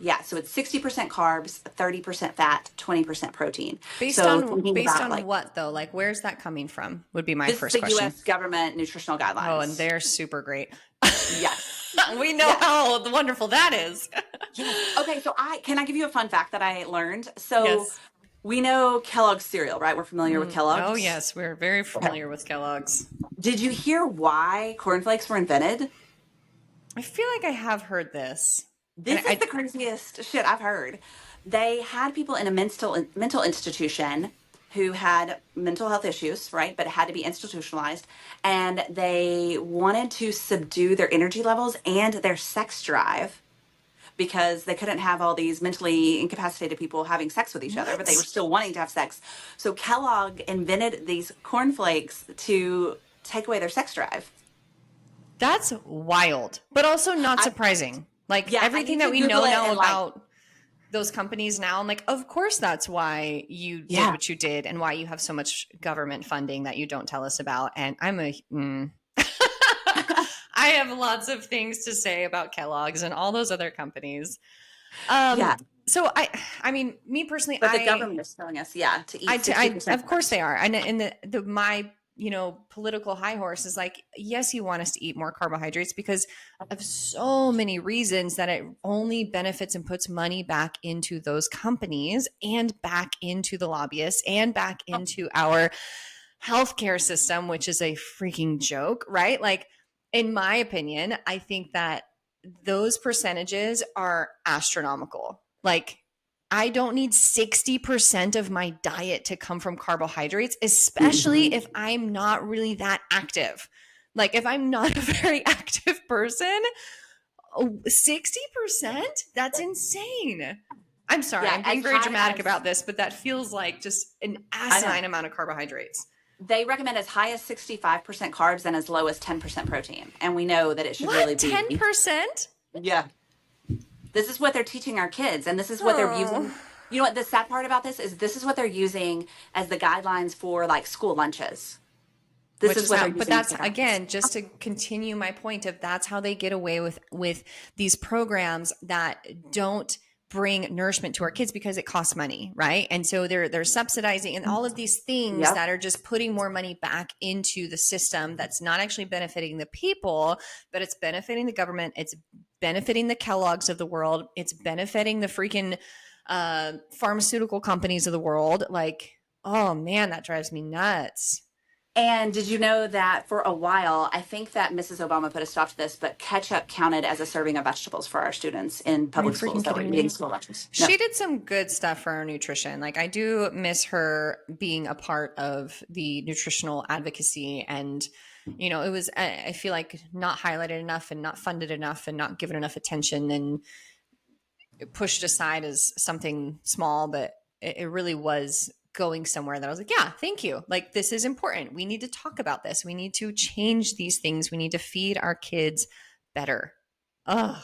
Yeah, so it's 60% carbs, 30% fat, 20% protein. Based So on thinking based about on like, what though? Like where's that coming from? Would be my this is first the question. US government nutritional Oh, and guidelines. they're super great. Yes. We know Yes. how wonderful that is. Yes. Okay, so I can I give you a fun fact that I learned? So Yes. we know Kellogg's cereal, right? We're familiar with Oh Kellogg's. yes, we're very Okay. familiar with Kellogg's. Did you hear why cornflakes were invented? I feel like I have heard this. And This is the craziest shit I've heard. They had people in a mental institution who had mental health issues, right? But it had to be institutionalized. And they wanted to subdue their energy levels and their sex drive because they couldn't have all these mentally incapacitated people having sex with each other, but they were what? still wanting to have sex. So Kellogg invented these cornflakes to take away their sex drive. That's wild, but also not I surprising. Like Yeah, I everything need that to we Google know it now and like, about those companies now, I'm like, of course that's why you did yeah. what you did and why you have so much government funding that you don't tell us about. And I have lots of things to say about Kellogg's and all those other companies. Um, Yeah. so I mean, me personally, But the government is telling us, yeah, to eat of 60% course carbs. they are. And my, political high horse is like, yes, you want us to eat more carbohydrates because of so many reasons that it only benefits and puts money back into those companies and back into the lobbyists and back into our healthcare system, which is a freaking joke, right? Like, in my opinion, I think that those percentages are astronomical. Like, I don't need 60% of my diet to come from carbohydrates, especially if I'm not really that active. Like, if I'm not a very active person, 60%? That's insane. I'm sorry, Yeah, I'm as being very high dramatic as about this, but that feels like just an I know. asinine amount of carbohydrates. They recommend as high as 65% carbs and as low as 10% protein. And we know that it should really What? be. 10%? Yeah. This is what they're teaching our kids, and this is what they're Oh. using. You know what the sad part about this is what they're using as the guidelines for like school lunches. This Which is is what how, they're but using as that's the guidelines. again, just to continue my point of that's how they get away with these programs that don't bring nourishment to our kids because it costs money, right? And so they're subsidizing and all of these things Yep. that are just putting more money back into the system that's not actually benefiting the people, but it's benefiting the government, it's benefiting the Kellogg's of the world, it's benefiting the freaking pharmaceutical companies of the world. Like, oh man, that drives me nuts. And did you know that for a while, I think that Mrs. Obama put a stop to this, but ketchup counted as a serving of vegetables for our students in Are you public schools freaking that were kidding eating me? school lunches. No. She did some good stuff for our nutrition. Like, I do miss her being a part of the nutritional advocacy. And, you know, it was, I feel like, not highlighted enough and not funded enough and not given enough attention and pushed aside as something small, but it really was going somewhere that I was like, yeah, thank you. Like, this is important. We need to talk about this. We need to change these things. We need to feed our kids better. Ugh.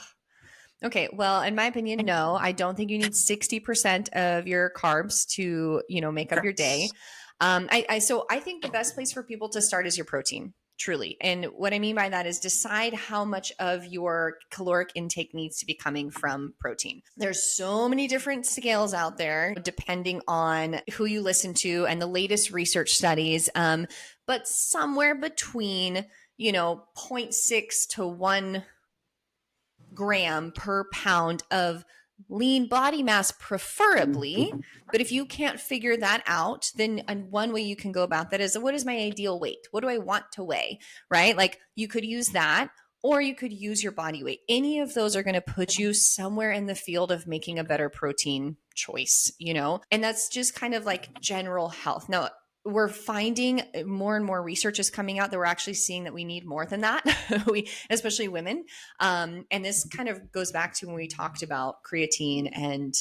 Okay, well, in my opinion, no, I don't think you need 60% of your carbs to, you know, make up your day. So I think the best place for people to start is your protein, truly. And what I mean by that is decide how much of your caloric intake needs to be coming from protein. There's so many different scales out there, depending on who you listen to and the latest research studies. But somewhere between, you know, zero point 0.6 to 1 gram per pound of lean body mass, preferably. But if you can't figure that out, then one way you can go about that is, what is my ideal weight? What do I want to weigh? Right? Like, you could use that, or you could use your body weight. Any of those are going to put you somewhere in the field of making a better protein choice, you know? And that's just kind of like general health. Now, we're finding more and more research is coming out that we're actually seeing that we need more than that. Especially women. And this kind of goes back to when we talked about creatine and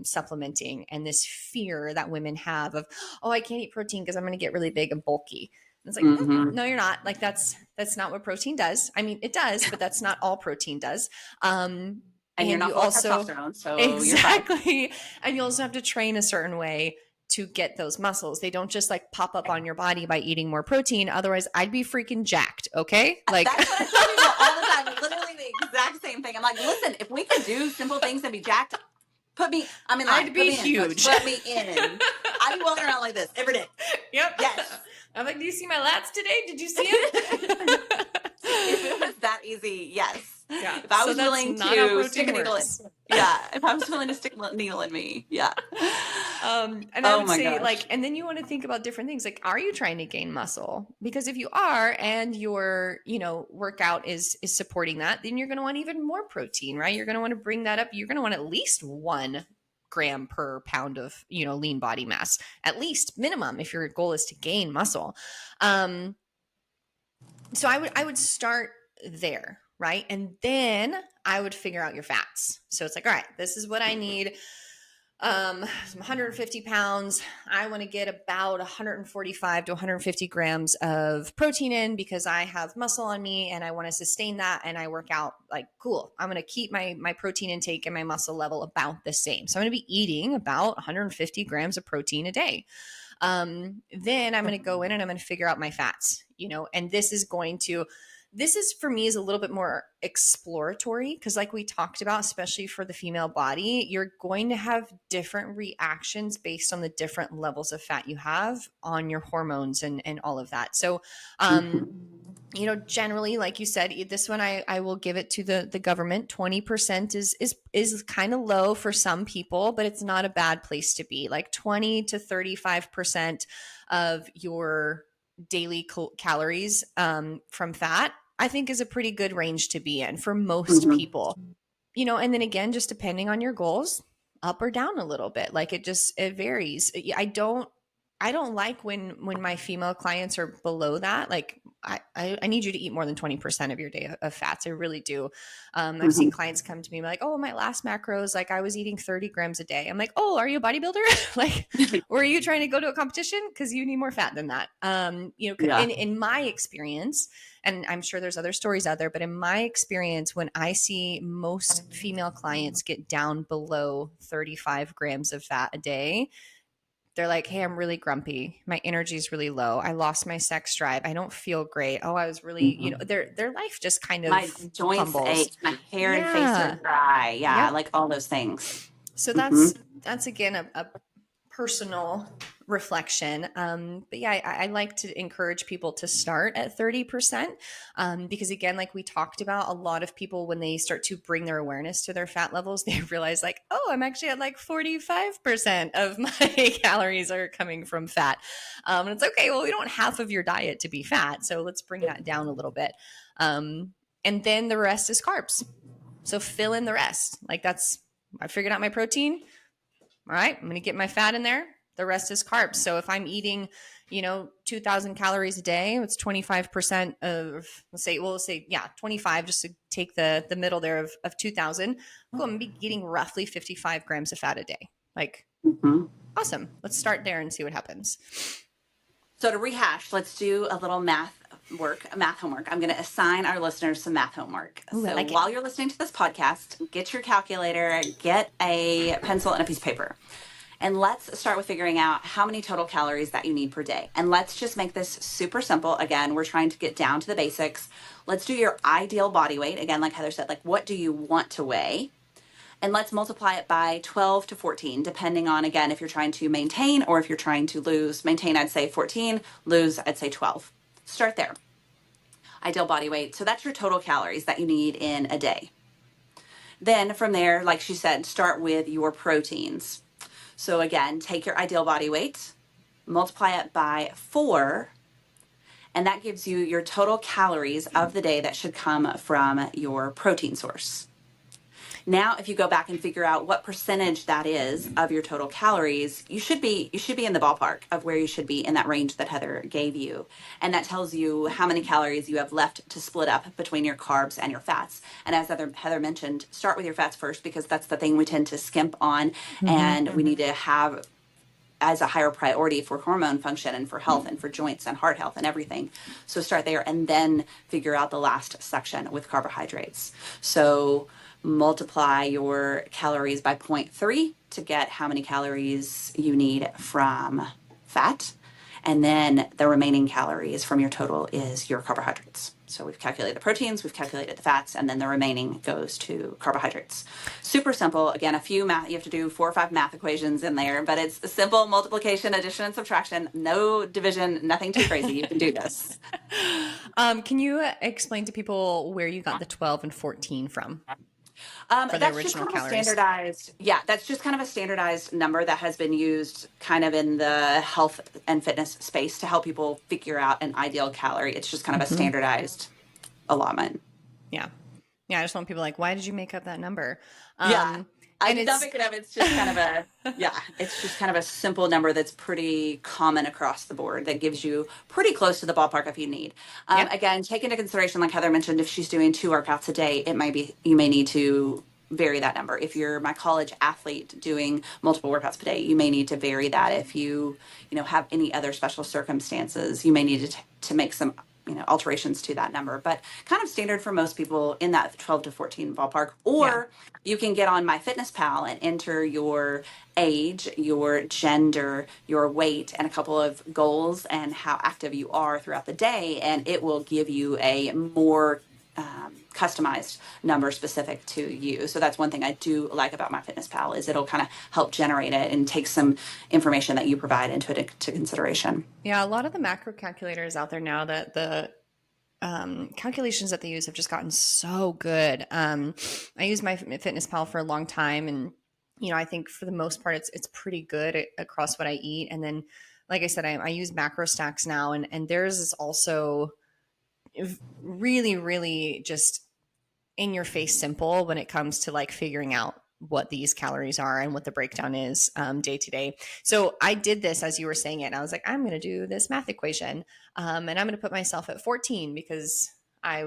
supplementing and this fear that women have of, oh, I can't eat protein because I'm going to get really big and bulky. And it's like, Mm-hmm. no, you're not. Like, that's not what protein does. I mean, it does, but that's not all protein does. And you're And not you full of also, testosterone, so you're fine. exactly. And you also have to train a certain way to get those muscles. They don't just like pop up on your body by eating more protein. Otherwise, I'd be freaking jacked. Okay. Like, That's what I tell people all the time. Literally the exact same thing. I'm like, listen, if we could do simple things and be jacked, I'm in line. I'd Put be me in, coach. huge. Put me in. I'd be walking around like this every day. Yep. Yes. I'm like, do you see my lats today? Did you see them? If it was that easy, yes. Yeah. If I So was that's willing not how to stick a protein needle in, works. yeah. If I was willing to stick a needle in me, yeah. And I Oh would my say, gosh. like, and then you want to think about different things. Like, are you trying to gain muscle? Because if you are, and your, you know, workout is supporting that, then you're going to want even more protein, right? You're going to want to bring that up. You're going to want at least 1 gram per pound of, you know, lean body mass, at least minimum, if your goal is to gain muscle. So I would start there, right? And then I would figure out your fats. So it's like, all right, this is what I need. I'm 150 pounds. I want to get about 145 to 150 grams of protein in because I have muscle on me and I want to sustain that. And I work out. Like, cool. I'm going to keep my protein intake and my muscle level about the same. So I'm going to be eating about 150 grams of protein a day. Then I'm going to go in and I'm going to figure out my fats, you know, and this is for me is a little bit more exploratory because, like we talked about, especially for the female body, you're going to have different reactions based on the different levels of fat you have on your hormones and all of that. So, you know, generally, like you said, this one I will give it to the government. 20% is kind of low for some people, but it's not a bad place to be. Like 20 to 35% of your daily calories from fat, I think is a pretty good range to be in for most Mhm. people. You know, and then again, just depending on your goals, up or down a little bit. Like, it varies. I don't I don't like when my female clients are below that. Like I need you to eat more than 20% of your day of fats. I really do. I've seen Mhm. clients come to me like, oh, my last macros, like I was eating 30 grams a day. I'm like, oh, are you a bodybuilder? Like, or are you trying to go to a competition? Because you need more fat than that. Yeah. In my experience, and I'm sure there's other stories out there, but in my experience, when I see most female clients get down below 35 grams of fat a day, they're like, hey, I'm really grumpy. My energy is really low. I lost my sex drive. I don't feel great. Oh, I was really, Mhm. their life just kind My of joints crumbles. ache, my hair and face are Yeah. dry. Yeah, Yep. like all those things. So Hmm. that's again a personal reflection. But yeah, I like to encourage people to start at 30%, because again, like we talked about, a lot of people, when they start to bring their awareness to their fat levels, they realize like, oh, I'm actually at like 45% of my calories are coming from fat. And it's okay. Well, we don't want half of your diet to be fat. So let's bring that down a little bit. And then the rest is carbs. So fill in the rest. Like I figured out my protein. All right, I'm going to get my fat in there. The rest is carbs. So if I'm eating, 2,000 calories a day, it's 25% of, let's say, yeah, 25, just to take the middle there of 2,000. Cool. I'm going to be getting roughly 55 grams of fat a day. Like, Hmm. awesome. Let's start there and see what happens. So to rehash, let's do a little math homework. I'm going to assign our listeners some math homework. Ooh, I So like it. while you're listening to this podcast, get your calculator, get a pencil and a piece of paper. And let's start with figuring out how many total calories that you need per day. And let's just make this super simple. Again, we're trying to get down to the basics. Let's do your ideal body weight. Again, like Heather said, like what do you want to weigh? And let's multiply it by 12 to 14, depending on, again, if you're trying to maintain or if you're trying to lose. Maintain, I'd say 14, lose, I'd say 12. Start there. Ideal body weight. So that's your total calories that you need in a day. Then from there, like she said, start with your proteins. So again, take your ideal body weight, multiply it by 4, and that gives you your total calories of the day that should come from your protein source. Now, if you go back and figure out what percentage that is of your total calories, you should be in the ballpark of where you should be in that range that Heather gave you. And that tells you how many calories you have left to split up between your carbs and your fats. And as Heather mentioned, start with your fats first because that's the thing we tend to skimp on, and we need to have as a higher priority for hormone function and for health and for joints and heart health and everything. So start there and then figure out the last section with carbohydrates. So multiply your calories by 0.3 to get how many calories you need from fat. And then the remaining calories from your total is your carbohydrates. So we've calculated the proteins, we've calculated the fats, and then the remaining goes to carbohydrates. Super simple. Again, a few math, you have to do 4 or 5 math equations in there, but it's a simple multiplication, addition, and subtraction. No division, nothing too crazy. You can do this. Can you explain to people where you got the 12 and 14 from for the That's just original kind of a calories? standardized, yeah, that's just kind of a standardized number that has been used kind of in the health and fitness space to help people figure out an ideal calorie. It's just kind of a Mm-hmm. standardized allotment. Yeah. Yeah. I just want people like, why did you make up that number? Yeah, I And did not it's, make it up. It's just kind of a, yeah, it's just kind of a simple number that's pretty common across the board that gives you pretty close to the ballpark if you need. yeah. Again, take into consideration, like Heather mentioned, if she's doing 2 workouts a day, it might be, you may need to vary that number. If you're my college athlete doing multiple workouts per day, you may need to vary that. If you have any other special circumstances, you may need to make some alterations to that number, but kind of standard for most people in that 12 to 14 ballpark. Yeah. Or you can get on MyFitnessPal and enter your age, your gender, your weight, and a couple of goals and how active you are throughout the day, and it will give you a more customized number specific to you. So that's one thing I do like about MyFitnessPal is it'll kind of help generate it and take some information that you provide into it to consideration. Yeah. A lot of the macro calculators out there now, that the calculations that they use have just gotten so good. I use my Fitness Pal for a long time, and I think for the most part, it's pretty good across what I eat. And then, like I said, I use Macro Stacks now, and theirs is also really, really just in your face simple when it comes to like figuring out what these calories are and what the breakdown is day to day. So I did this as you were saying it. And I was like, I'm going to do this math equation, and I'm going to put myself at 14 because I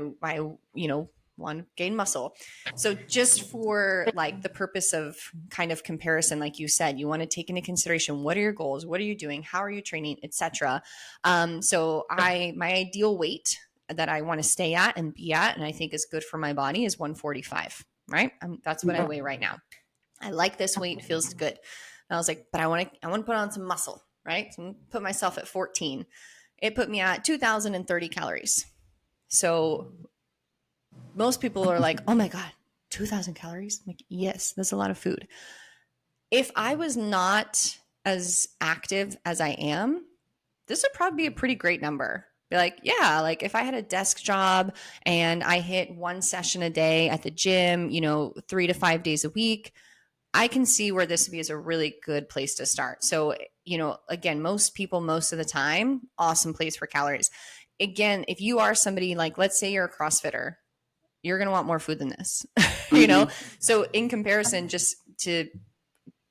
want to gain muscle. So just for like the purpose of kind of comparison, like you said, you want to take into consideration what are your goals, what are you doing, how are you training, etc. So my ideal weight that I want to stay at and be at, and I think is good for my body, is 145. Right, that's what I weigh right now. I like this weight, feels good. And I was like, but I want to put on some muscle, right? So I'm put myself at 14. It put me at 2,030 calories. So most people are like, oh my God, 2,000 calories? I'm like, yes, that's a lot of food. If I was not as active as I am, this would probably be a pretty great number. Be like, yeah, like if I had a desk job and I hit one session a day at the gym, 3 to 5 days a week, I can see where this would be as a really good place to start. So, again, most people, most of the time, awesome place for calories. Again, if you are somebody like, let's say you're a CrossFitter, you're going to want more food than this, So in comparison, just to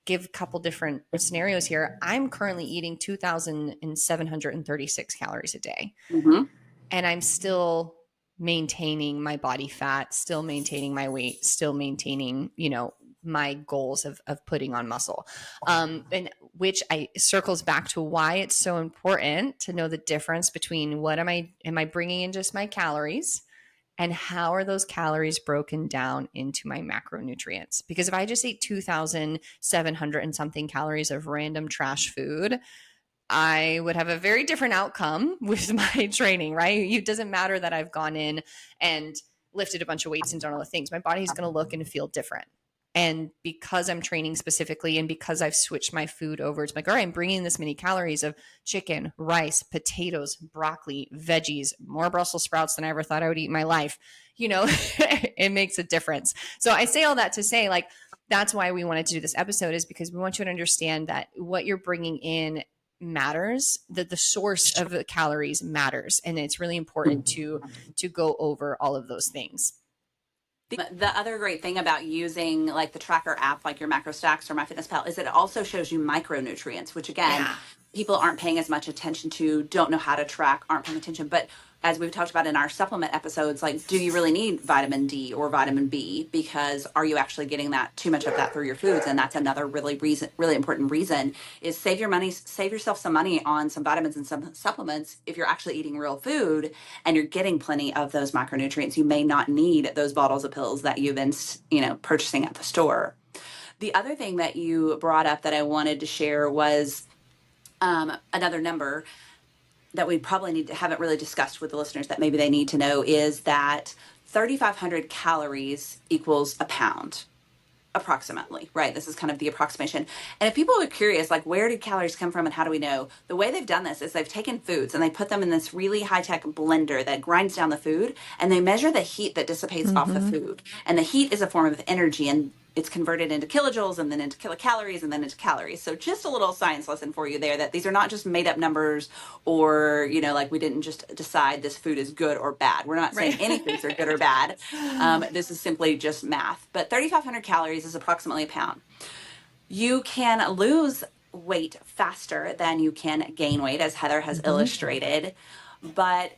give a couple different scenarios here, I'm currently eating 2,736 calories a day. Mm-hmm. And I'm still maintaining my body fat, still maintaining my weight, still maintaining, my goals of putting on muscle. And which circles back to why it's so important to know the difference between what am I bringing in just my calories, and how are those calories broken down into my macronutrients? Because if I just ate 2,700 and something calories of random trash food, I would have a very different outcome with my training, right? It doesn't matter that I've gone in and lifted a bunch of weights and done all the things. My body's going to look and feel different. And because I'm training specifically and because I've switched my food over, it's like, all right, I'm bringing this many calories of chicken, rice, potatoes, broccoli, veggies, more Brussels sprouts than I ever thought I would eat in my life. It makes a difference. So I say all that to say, like, that's why we wanted to do this episode, is because we want you to understand that what you're bringing in matters, that the source of the calories matters. And it's really important to go over all of those things. The other great thing about using like the tracker app, like your MacroStacks or MyFitnessPal, is it also shows you micronutrients, which again, people aren't paying as much attention to, don't know how to track, aren't paying attention. But as we've talked about in our supplement episodes, like, do you really need vitamin D or vitamin B? Because are you actually getting that, too much of that through your foods? And that's another really important reason, is save yourself some money on some vitamins and some supplements. If you're actually eating real food and you're getting plenty of those macronutrients, you may not need those bottles of pills that you've been, purchasing at the store. The other thing that you brought up that I wanted to share was another number that we probably haven't really discussed with the listeners that maybe they need to know, is that 3,500 calories equals a pound, approximately, right? This is kind of the approximation. And if people are curious, like, where did calories come from and how do we know? The way they've done this is they've taken foods and they put them in this really high-tech blender that grinds down the food, and they measure the heat that dissipates off the food. And the heat is a form of energy, and it's converted into kilojoules and then into kilocalories and then into calories. So just a little science lesson for you there, that these are not just made up numbers, or, like, we didn't just decide this food is good or bad. We're not saying any foods are good or bad. This is simply just math. But 3,500 calories is approximately a pound. You can lose weight faster than you can gain weight, as Heather has illustrated. But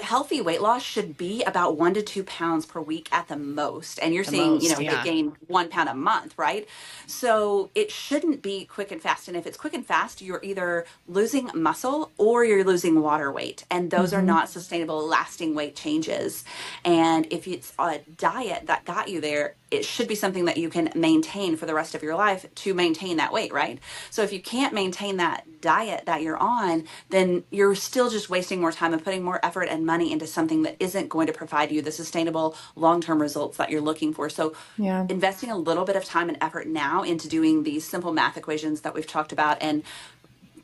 healthy weight loss should be about 1 to 2 pounds per week at the most. And you're seeing, you gain 1 pound a month, right? So it shouldn't be quick and fast. And if it's quick and fast, you're either losing muscle or you're losing water weight. And those are not sustainable, lasting weight changes. And if it's a diet that got you there, it should be something that you can maintain for the rest of your life to maintain that weight, right? So if you can't maintain that diet that you're on, then you're still just wasting more time and putting more effort and money into something that isn't going to provide you the sustainable long-term results that you're looking for. So investing a little bit of time and effort now into doing these simple math equations that we've talked about, and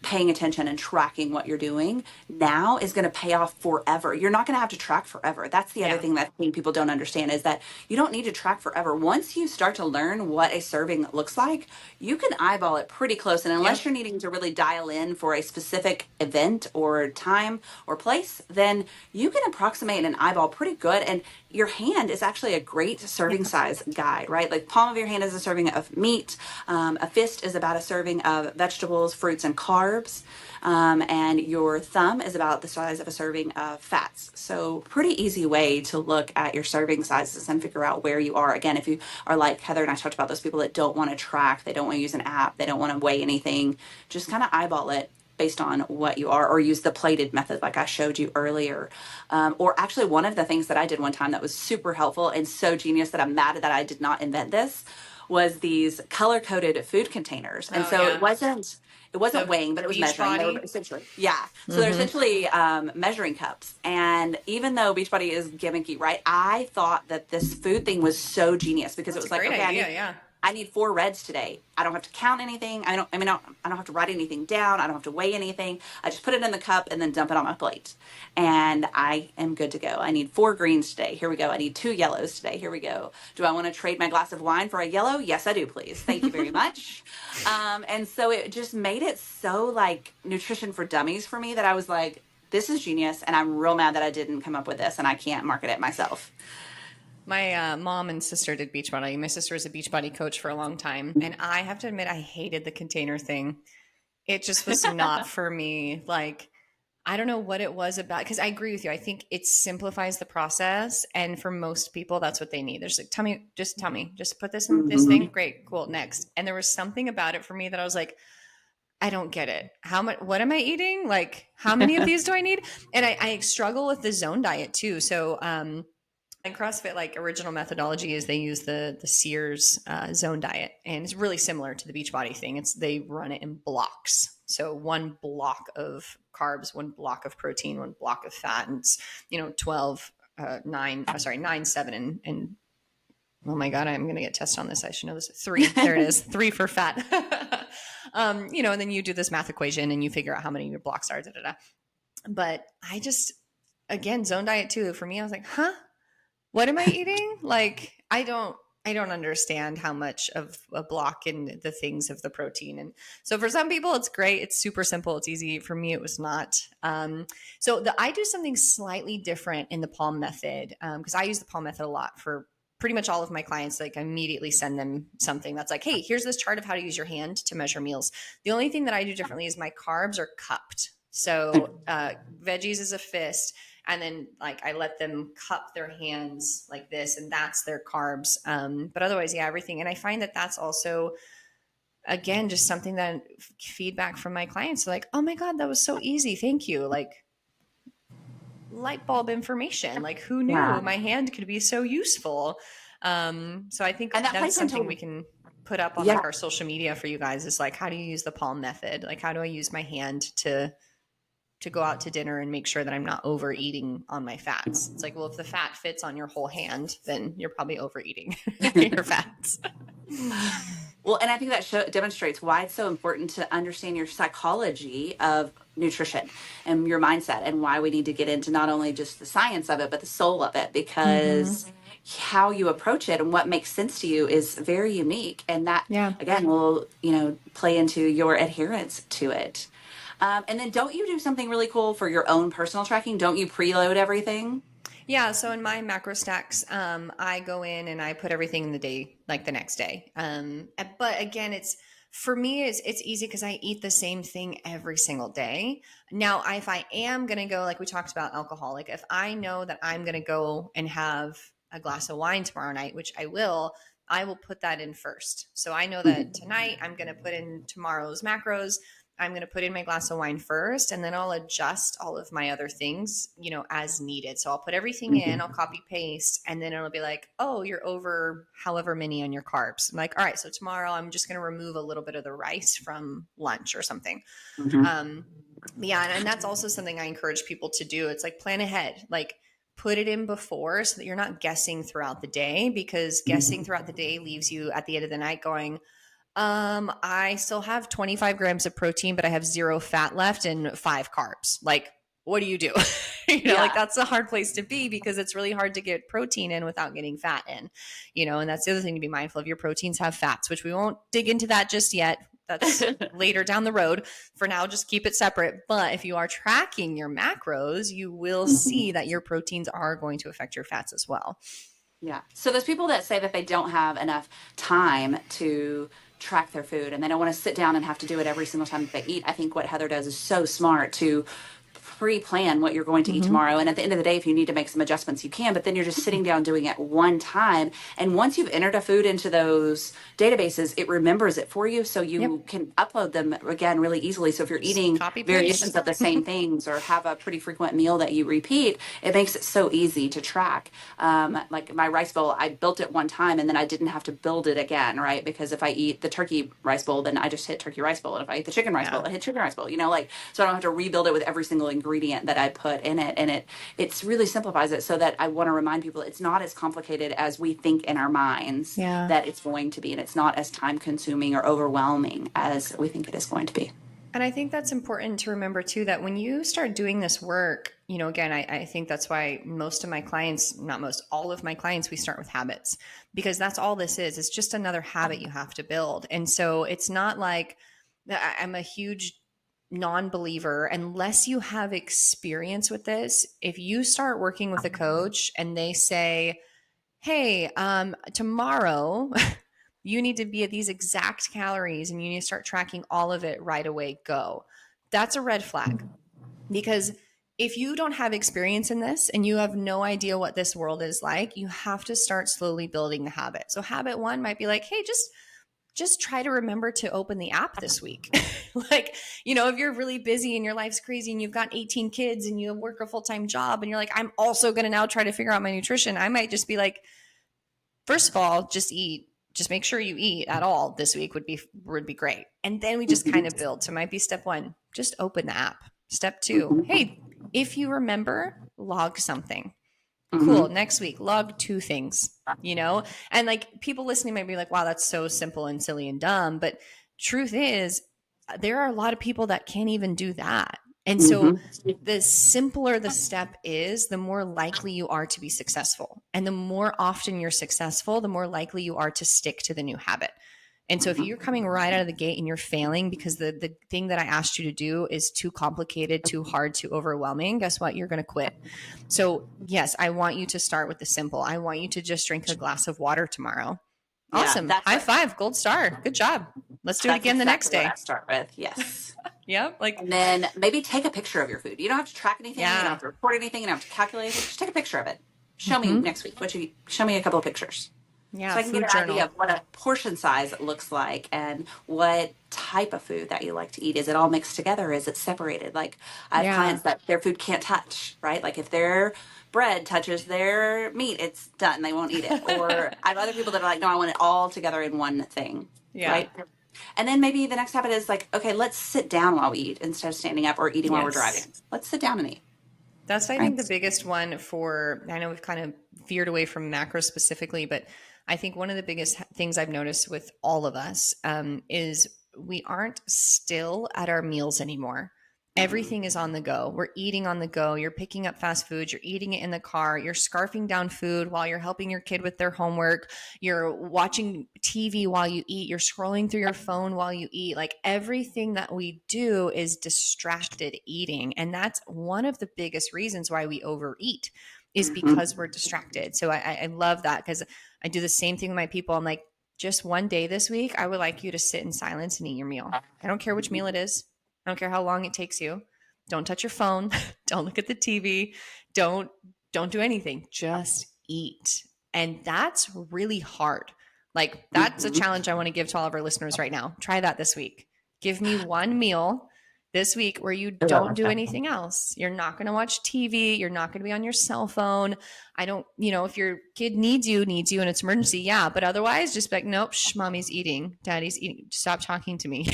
paying attention and tracking what you're doing now is going to pay off forever. You're not going to have to track forever. That's the other Yeah. thing that I think people don't understand is that you don't need to track forever. Once you start to learn what a serving looks like, you can eyeball it pretty close. And unless Yep. you're needing to really dial in for a specific event or time or place, then you can approximate an eyeball pretty good. And your hand is actually a great serving Yeah. size guide, right? Like palm of your hand is a serving of meat. A fist is about a serving of vegetables, fruits, and carbs. And your thumb is about the size of a serving of fats. So pretty easy way to look at your serving sizes and figure out where you are. Again, if you are like Heather and I talked about, those people that don't want to track, they don't want to use an app, they don't want to weigh anything, just kind of eyeball it based on what you are, or use the plated method like I showed you earlier. Or actually, one of the things that I did one time that was super helpful and so genius that I'm mad that I did not invent this was these color coded food containers. And Oh so yeah. it wasn't The weighing, but it was beach measuring. They were body. essentially, yeah. So they're Mm-hmm. essentially measuring cups. And even though Beachbody is gimmicky, right? I thought that this food thing was so genius because it That's a was like, great okay, idea. Yeah. I need 4 reds today. I don't have to count anything. I don't have to write anything down. I don't have to weigh anything. I just put it in the cup and then dump it on my plate. And I am good to go. I need 4 greens today. Here we go. I need 2 yellows today. Here we go. Do I want to trade my glass of wine for a yellow? Yes, I do, please. Thank you very much. And so it just made it so like nutrition for dummies for me that I was like, this is genius. And I'm real mad that I didn't come up with this and I can't market it myself. My mom and sister did Beachbody. My sister was a Beachbody coach for a long time, and I have to admit, I hated the container thing. It just was not for me. Like, I don't know what it was about, because I agree with you. I think it simplifies the process, and for most people, that's what they need. There's like, tell me, just put this in this thing. Great, cool, next. And there was something about it for me that I was like, I don't get it. How much? What am I eating? Like, how many of these do I need? And I struggle with the zone diet too. So, and CrossFit, like original methodology, is they use the Sears zone diet, and it's really similar to the Beachbody thing. It's they run it in blocks, so one block of carbs, one block of protein, one block of fat, and it's 12, 9, sorry, 9, 7, and oh my god, I'm gonna get tested on this. I should know this. 3, there it is, 3 for fat. And then you do this math equation and you figure out how many your blocks are. Da, da, da. But I just, again, zone diet too. For me, I was like, huh? What am I eating? Like, I don't understand how much of a block in the things of the protein. And so for some people, it's great. It's super simple. It's easy. For me, it was not. I do something slightly different in the Palm method because I use the Palm method a lot for pretty much all of my clients. Like, I immediately send them something that's like, hey, here's this chart of how to use your hand to measure meals. The only thing that I do differently is my carbs are cupped. So veggies is a fist, and then like I let them cup their hands like this, and that's their carbs. But otherwise, yeah, everything. And I find that that's also, again, just something that feedback from my clients, like, oh my god, that was so easy, thank you. Like, light bulb information. Like, who knew Yeah. my hand could be so useful? So I think And that that's plays something into, we can put up on yeah. like our social media for you guys, is like, how do you use the palm method? Like, how do I use my hand to go out to dinner and make sure that I'm not overeating on my fats? It's like, well, if the fat fits on your whole hand, then you're probably overeating your fats. Well, and I think that demonstrates why it's so important to understand your psychology of nutrition and your mindset, and why we need to get into not only just the science of it, but the soul of it, Mm-hmm. because how you approach it and what makes sense to you is very unique. And that, Yeah. again, will, play into your adherence to it. And then don't you do something really cool for your own personal tracking? Don't you preload everything? Yeah, so in my macro stacks, I go in and I put everything in the day, like the next day. But again, it's for me, it's easy because I eat the same thing every single day. Now, if I am gonna go, like we talked about alcohol, like if I know that I'm gonna go and have a glass of wine tomorrow night, which I will put that in first. So I know that tonight I'm gonna put in tomorrow's macros. I'm going to put in my glass of wine first, and then I'll adjust all of my other things, as needed. So I'll put everything in, I'll copy paste, and then it'll be like, oh, you're over however many on your carbs. I'm like, all right, so tomorrow I'm just going to remove a little bit of the rice from lunch or something. Mhm. Um, yeah. And that's also something I encourage people to do. It's like, plan ahead, like put it in before so that you're not guessing throughout the day, because guessing throughout the day leaves you at the end of the night going, I still have 25 grams of protein, but I have 0 fat left and 5 carbs. Like, what do you do? Like Yeah. that's a hard place to be because it's really hard to get protein in without getting fat in, and that's the other thing to be mindful of. Your proteins have fats, which we won't dig into that just yet. That's later down the road. For now, just keep it separate. But if you are tracking your macros, you will see that your proteins are going to affect your fats as well. Yeah. So those people that say that they don't have enough time to track their food and they don't want to sit down and have to do it every single time that they eat, I think what Heather does is so smart to pre-plan what you're going to eat tomorrow. And at the end of the day, if you need to make some adjustments, you can, but then you're just sitting down doing it one time. And once you've entered a food into those databases, it remembers it for you. So you can upload them again really easily. So if you're eating variations of the same things or have a pretty frequent meal that you repeat, it makes it so easy to track. Like my rice bowl, I built it one time and then I didn't have to build it again, right? Because if I eat the turkey rice bowl, then I just hit turkey rice bowl. And if I eat the chicken rice bowl, I hit chicken rice bowl, so I don't have to rebuild it with every single ingredient that I put in it. And it's really simplifies it so that I want to remind people it's not as complicated as we think in our minds that it's going to be. And it's not as time consuming or overwhelming as we think it is going to be. And I think that's important to remember too, that when you start doing this work, again, I think that's why most of my clients, not most, all of my clients, we start with habits, because that's all this is. It's just another habit you have to build. And so it's not like I'm a huge non-believer unless you have experience with this. If you start working with a coach and they say, hey, tomorrow you need to be at these exact calories and you need to start tracking all of it right away, go. That's a red flag. Because if you don't have experience in this and you have no idea what this world is like, you have to start slowly building the habit. So habit one might be like, hey, just try to remember to open the app this week. Like, if you're really busy and your life's crazy and you've got 18 kids and you work a full-time job and you're like, I'm also going to now try to figure out my nutrition. I might just be like, first of all, just eat. Just make sure you eat at all this week would be great. And then we just kind of build. So it might be step one, just open the app. Step two, hey, if you remember, log something. Cool. Next week, log 2 things, and like people listening might be like, wow, that's so simple and silly and dumb. But truth is, there are a lot of people that can't even do that. And so the simpler the step is, the more likely you are to be successful. And the more often you're successful, the more likely you are to stick to the new habit. And so if you're coming right out of the gate and you're failing because the thing that I asked you to do is too complicated, too hard, too overwhelming, guess what? You're going to quit. So yes, I want you to start with the simple. I want you to just drink a glass of water tomorrow. Awesome. High five, gold star. Good job. Let's do it again the next day. What I start with. Yes. Yeah. And then maybe take a picture of your food. You don't have to track anything. You don't have to report anything. You don't have to calculate anything. Just take a picture of it. Show me next week. Show me a couple of pictures. Yeah, so I can get an idea of what a portion size looks like and what type of food that you like to eat. Is it all mixed together? Is it separated? Like I have clients that their food can't touch, right? Like if their bread touches their meat, it's done. They won't eat it. Or I have other people that are like, no, I want it all together in one thing. Yeah. Right. And then maybe the next habit is like, okay, let's sit down while we eat instead of standing up or eating while we're driving. Let's sit down and eat. That's, I think, the biggest one I know we've kind of veered away from macros specifically, but I think one of the biggest things I've noticed with all of us is we aren't still at our meals anymore. Everything is on the go. We're eating on the go. You're picking up fast food. You're eating it in the car. You're scarfing down food while you're helping your kid with their homework. You're watching TV while you eat. You're scrolling through your phone while you eat. Like everything that we do is distracted eating. And that's one of the biggest reasons why we overeat is because we're distracted. So I love that because I do the same thing with my people. I'm like, just one day this week, I would like you to sit in silence and eat your meal. I don't care which meal it is. I don't care how long it takes you. Don't touch your phone. Don't look at the TV. Don't do anything. Just eat. And that's really hard. Like that's a challenge I want to give to all of our listeners right now. Try that this week. Give me one meal this week where you don't do anything else. You're not going to watch TV. You're not going to be on your cell phone. I don't, if your kid needs you and it's emergency. Yeah. But otherwise just be like, nope, mommy's eating, daddy's eating. Stop talking to me,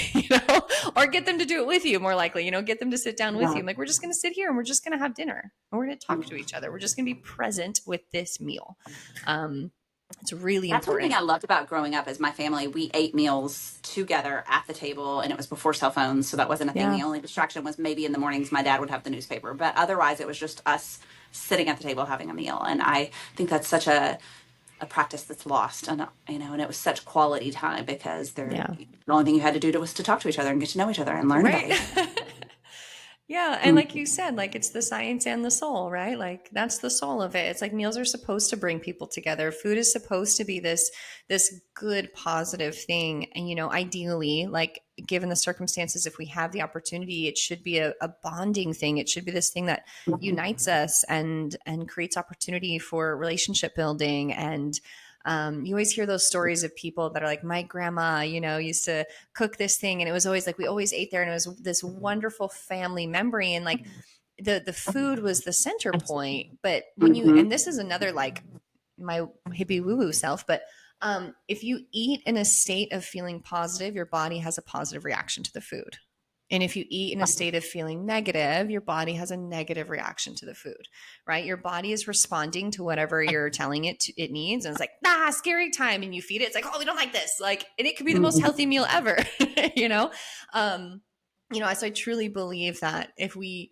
or get them to do it with you more likely, get them to sit down with you. I'm like, we're just going to sit here and we're just going to have dinner and we're going to talk to each other. We're just going to be present with this meal. It's really That's one thing important. I loved about growing up is my family, we ate meals together at the table, and it was before cell phones, so that wasn't a thing. Yeah. The only distraction was maybe in the mornings my dad would have the newspaper, but otherwise it was just us sitting at the table having a meal. And I think that's such a practice that's lost, and and it was such quality time because Yeah. the only thing you had to do was to talk to each other and get to know each other and learn about Right. each other. Yeah, and like you said, like it's the science and the soul, right? Like that's the soul of it. It's like meals are supposed to bring people together. Food is supposed to be this good positive thing. And ideally, like given the circumstances, if we have the opportunity, it should be a bonding thing. It should be this thing that unites us and creates opportunity for relationship building. And you always hear those stories of people that are like, my grandma, used to cook this thing, and it was always like we always ate there, and it was this wonderful family memory, and like the food was the center point. But when you, Mm-hmm. and this is another like my hippie woo woo self, but if you eat in a state of feeling positive, your body has a positive reaction to the food. And if you eat in a state of feeling negative, your body has a negative reaction to the food, right? Your body is responding to whatever you're telling it needs. And it's like, scary time. And you feed it. It's like, oh, we don't like this. Like, and it could be the most healthy meal ever, you know? Um, so I truly believe that if we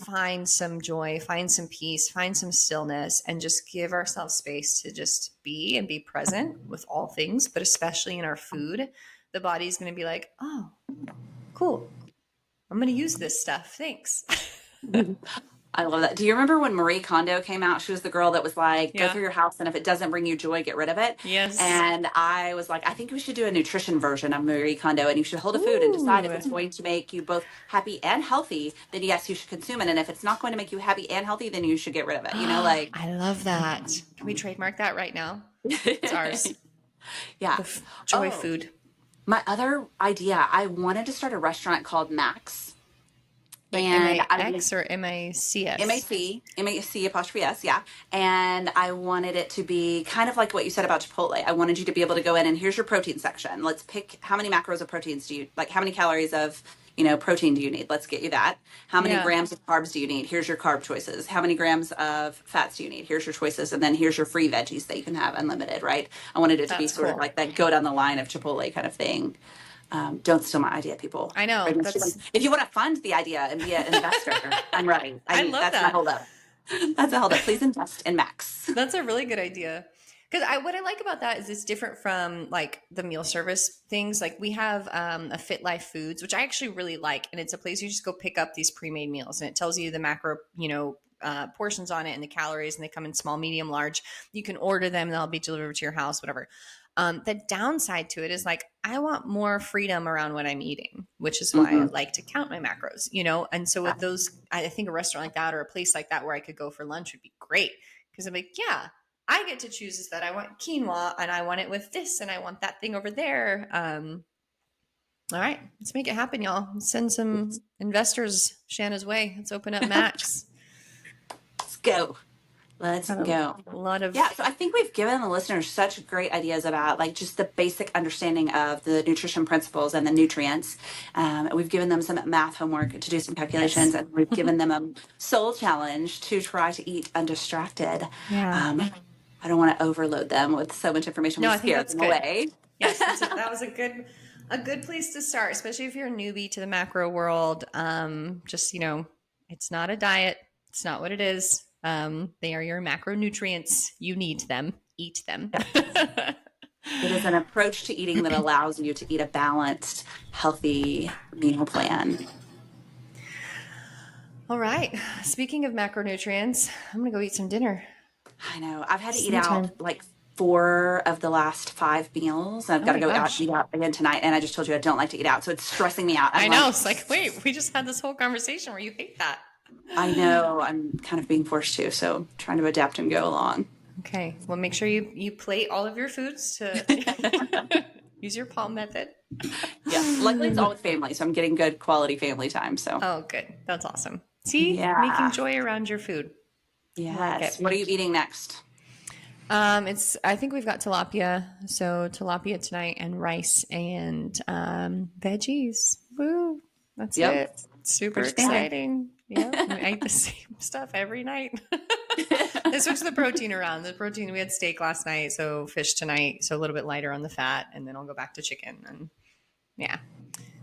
find some joy, find some peace, find some stillness, and just give ourselves space to just be and be present with all things, but especially in our food, the body's going to be like, oh, cool. I'm going to use this stuff. Thanks. I love that. Do you remember when Marie Kondo came out? She was the girl that was like, go Yeah. through your house, and if it doesn't bring you joy, get rid of it. Yes. And I was like, I think we should do a nutrition version of Marie Kondo, and you should hold a food and decide if Ooh. it's going to make you both happy and healthy, then yes, you should consume it. And if it's not going to make you happy and healthy, then you should get rid of it. Like, I love that. Can we trademark that right now? It's ours. yeah. Joy Oh, food. my other idea, I wanted to start a restaurant called Max. Like And I MAX or MACS? MAC apostrophe S, yeah. And I wanted it to be kind of like what you said about Chipotle. I wanted you to be able to go in and here's your protein section. Let's pick how many macros of proteins do you like, how many calories of protein do you need? Let's get you that. How many Yeah, grams of carbs do you need? Here's your carb choices. How many grams of fats do you need? Here's your choices. And then here's your free veggies that you can have unlimited, right? I wanted it to be that's sort of cool. like that go down the line of Chipotle kind of thing. Don't steal my idea, people. I know. If you want to fund the idea and be an investor, I'm ready. I love That's my that. hold up. That's a hold up. Please invest in Max. That's a really good idea. Because what I like about that is it's different from like the meal service things. Like we have a Fit Life Foods, which I actually really like, and it's a place you just go pick up these pre-made meals, and it tells you the macro, portions on it and the calories, and they come in small, medium, large. You can order them; they'll be delivered to your house, whatever. The downside to it is like I want more freedom around what I'm eating, which is why I Mm-hmm. like to count my macros, And so with those, I think a restaurant like that or a place like that where I could go for lunch would be great because I'm like, yeah, I get to choose is that I want quinoa and I want it with this and I want that thing over there. All right, let's make it happen, y'all. Send some investors Shanna's way. Let's open up Max. Let's go. Let's Got go. a lot of Yeah, so I think we've given the listeners such great ideas about like just the basic understanding of the nutrition principles and the nutrients. We've given them some math homework to do some yes, calculations, and we've given them a soul challenge to try to eat undistracted. yeah. I don't want to overload them with so much information. No, We I think scare that's them good. away. Yes, that was a good place to start, especially if you're a newbie to the macro world. Just it's not a diet. It's not what it is. They are your macronutrients. You need them. Eat them. It is an approach to eating that allows you to eat a balanced, healthy meal plan. All right. Speaking of macronutrients, I'm gonna go eat some dinner. I know. I've had to It's eat dinner out time. like 4 of the last 5 meals. I've Oh got to my go gosh. eat out again tonight. And I just told you I don't like to eat out. So it's stressing me out. I'm I know. like, It's like, wait, we just had this whole conversation where you hate that. I know I'm kind of being forced to. So trying to adapt and go along. Okay. Well, make sure you plate all of your foods to use your palm method. Yes. Luckily, it's all with family. So I'm getting good quality family time. So Oh, good. That's awesome. See, making yeah. joy around your food. I like Yes. it. What are you eating next? I think we've got tilapia. So tilapia tonight and rice and veggies. Woo. That's Yep. it. Super Pretty standard. exciting. Yep. We eat the same stuff every night. I switched the protein around. The protein, we had steak last night, so fish tonight, so a little bit lighter on the fat, and then I'll go back to chicken. And yeah,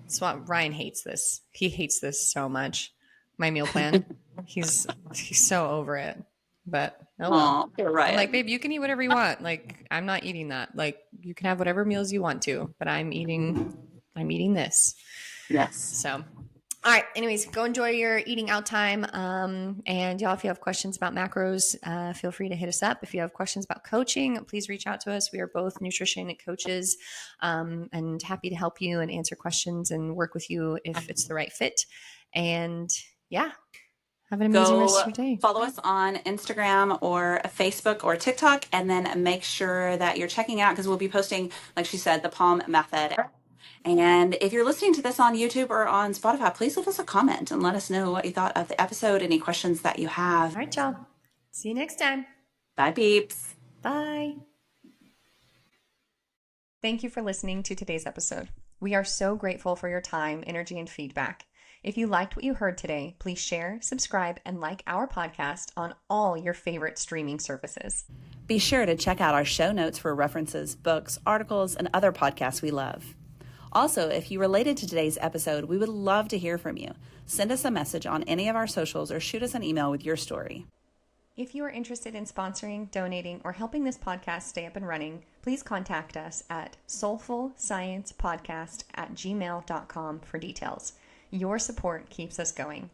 that's what Ryan hates this. He hates this so much. My meal plan. He's so over it. But oh well. Oh, you're I'm like, right. babe, you can eat whatever you want. Like, I'm not eating that. Like, you can have whatever meals you want to, but I'm eating this. Yes. So all right. Anyways, go enjoy your eating out time. And y'all, if you have questions about macros, feel free to hit us up. If you have questions about coaching, please reach out to us. We are both nutrition coaches, and happy to help you and answer questions and work with you if it's the right fit. And yeah, have an amazing rest of Go your day. follow us on Instagram or Facebook or TikTok, and then make sure that you're checking out because we'll be posting, like she said, the Palm Method. And if you're listening to this on YouTube or on Spotify, please leave us a comment and let us know what you thought of the episode, any questions that you have. All right, y'all. See you next time. Bye, peeps. Bye. Thank you for listening to today's episode. We are so grateful for your time, energy, and feedback. If you liked what you heard today, please share, subscribe, and like our podcast on all your favorite streaming services. Be sure to check out our show notes for references, books, articles, and other podcasts we love. Also, if you related to today's episode, we would love to hear from you. Send us a message on any of our socials or shoot us an email with your story. If you are interested in sponsoring, donating, or helping this podcast stay up and running, please contact us at soulfulsciencepodcast@gmail.com for details. Your support keeps us going.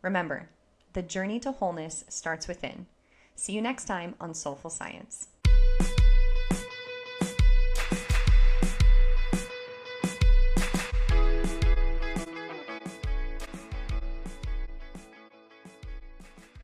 Remember, the journey to wholeness starts within. See you next time on Soulful Science.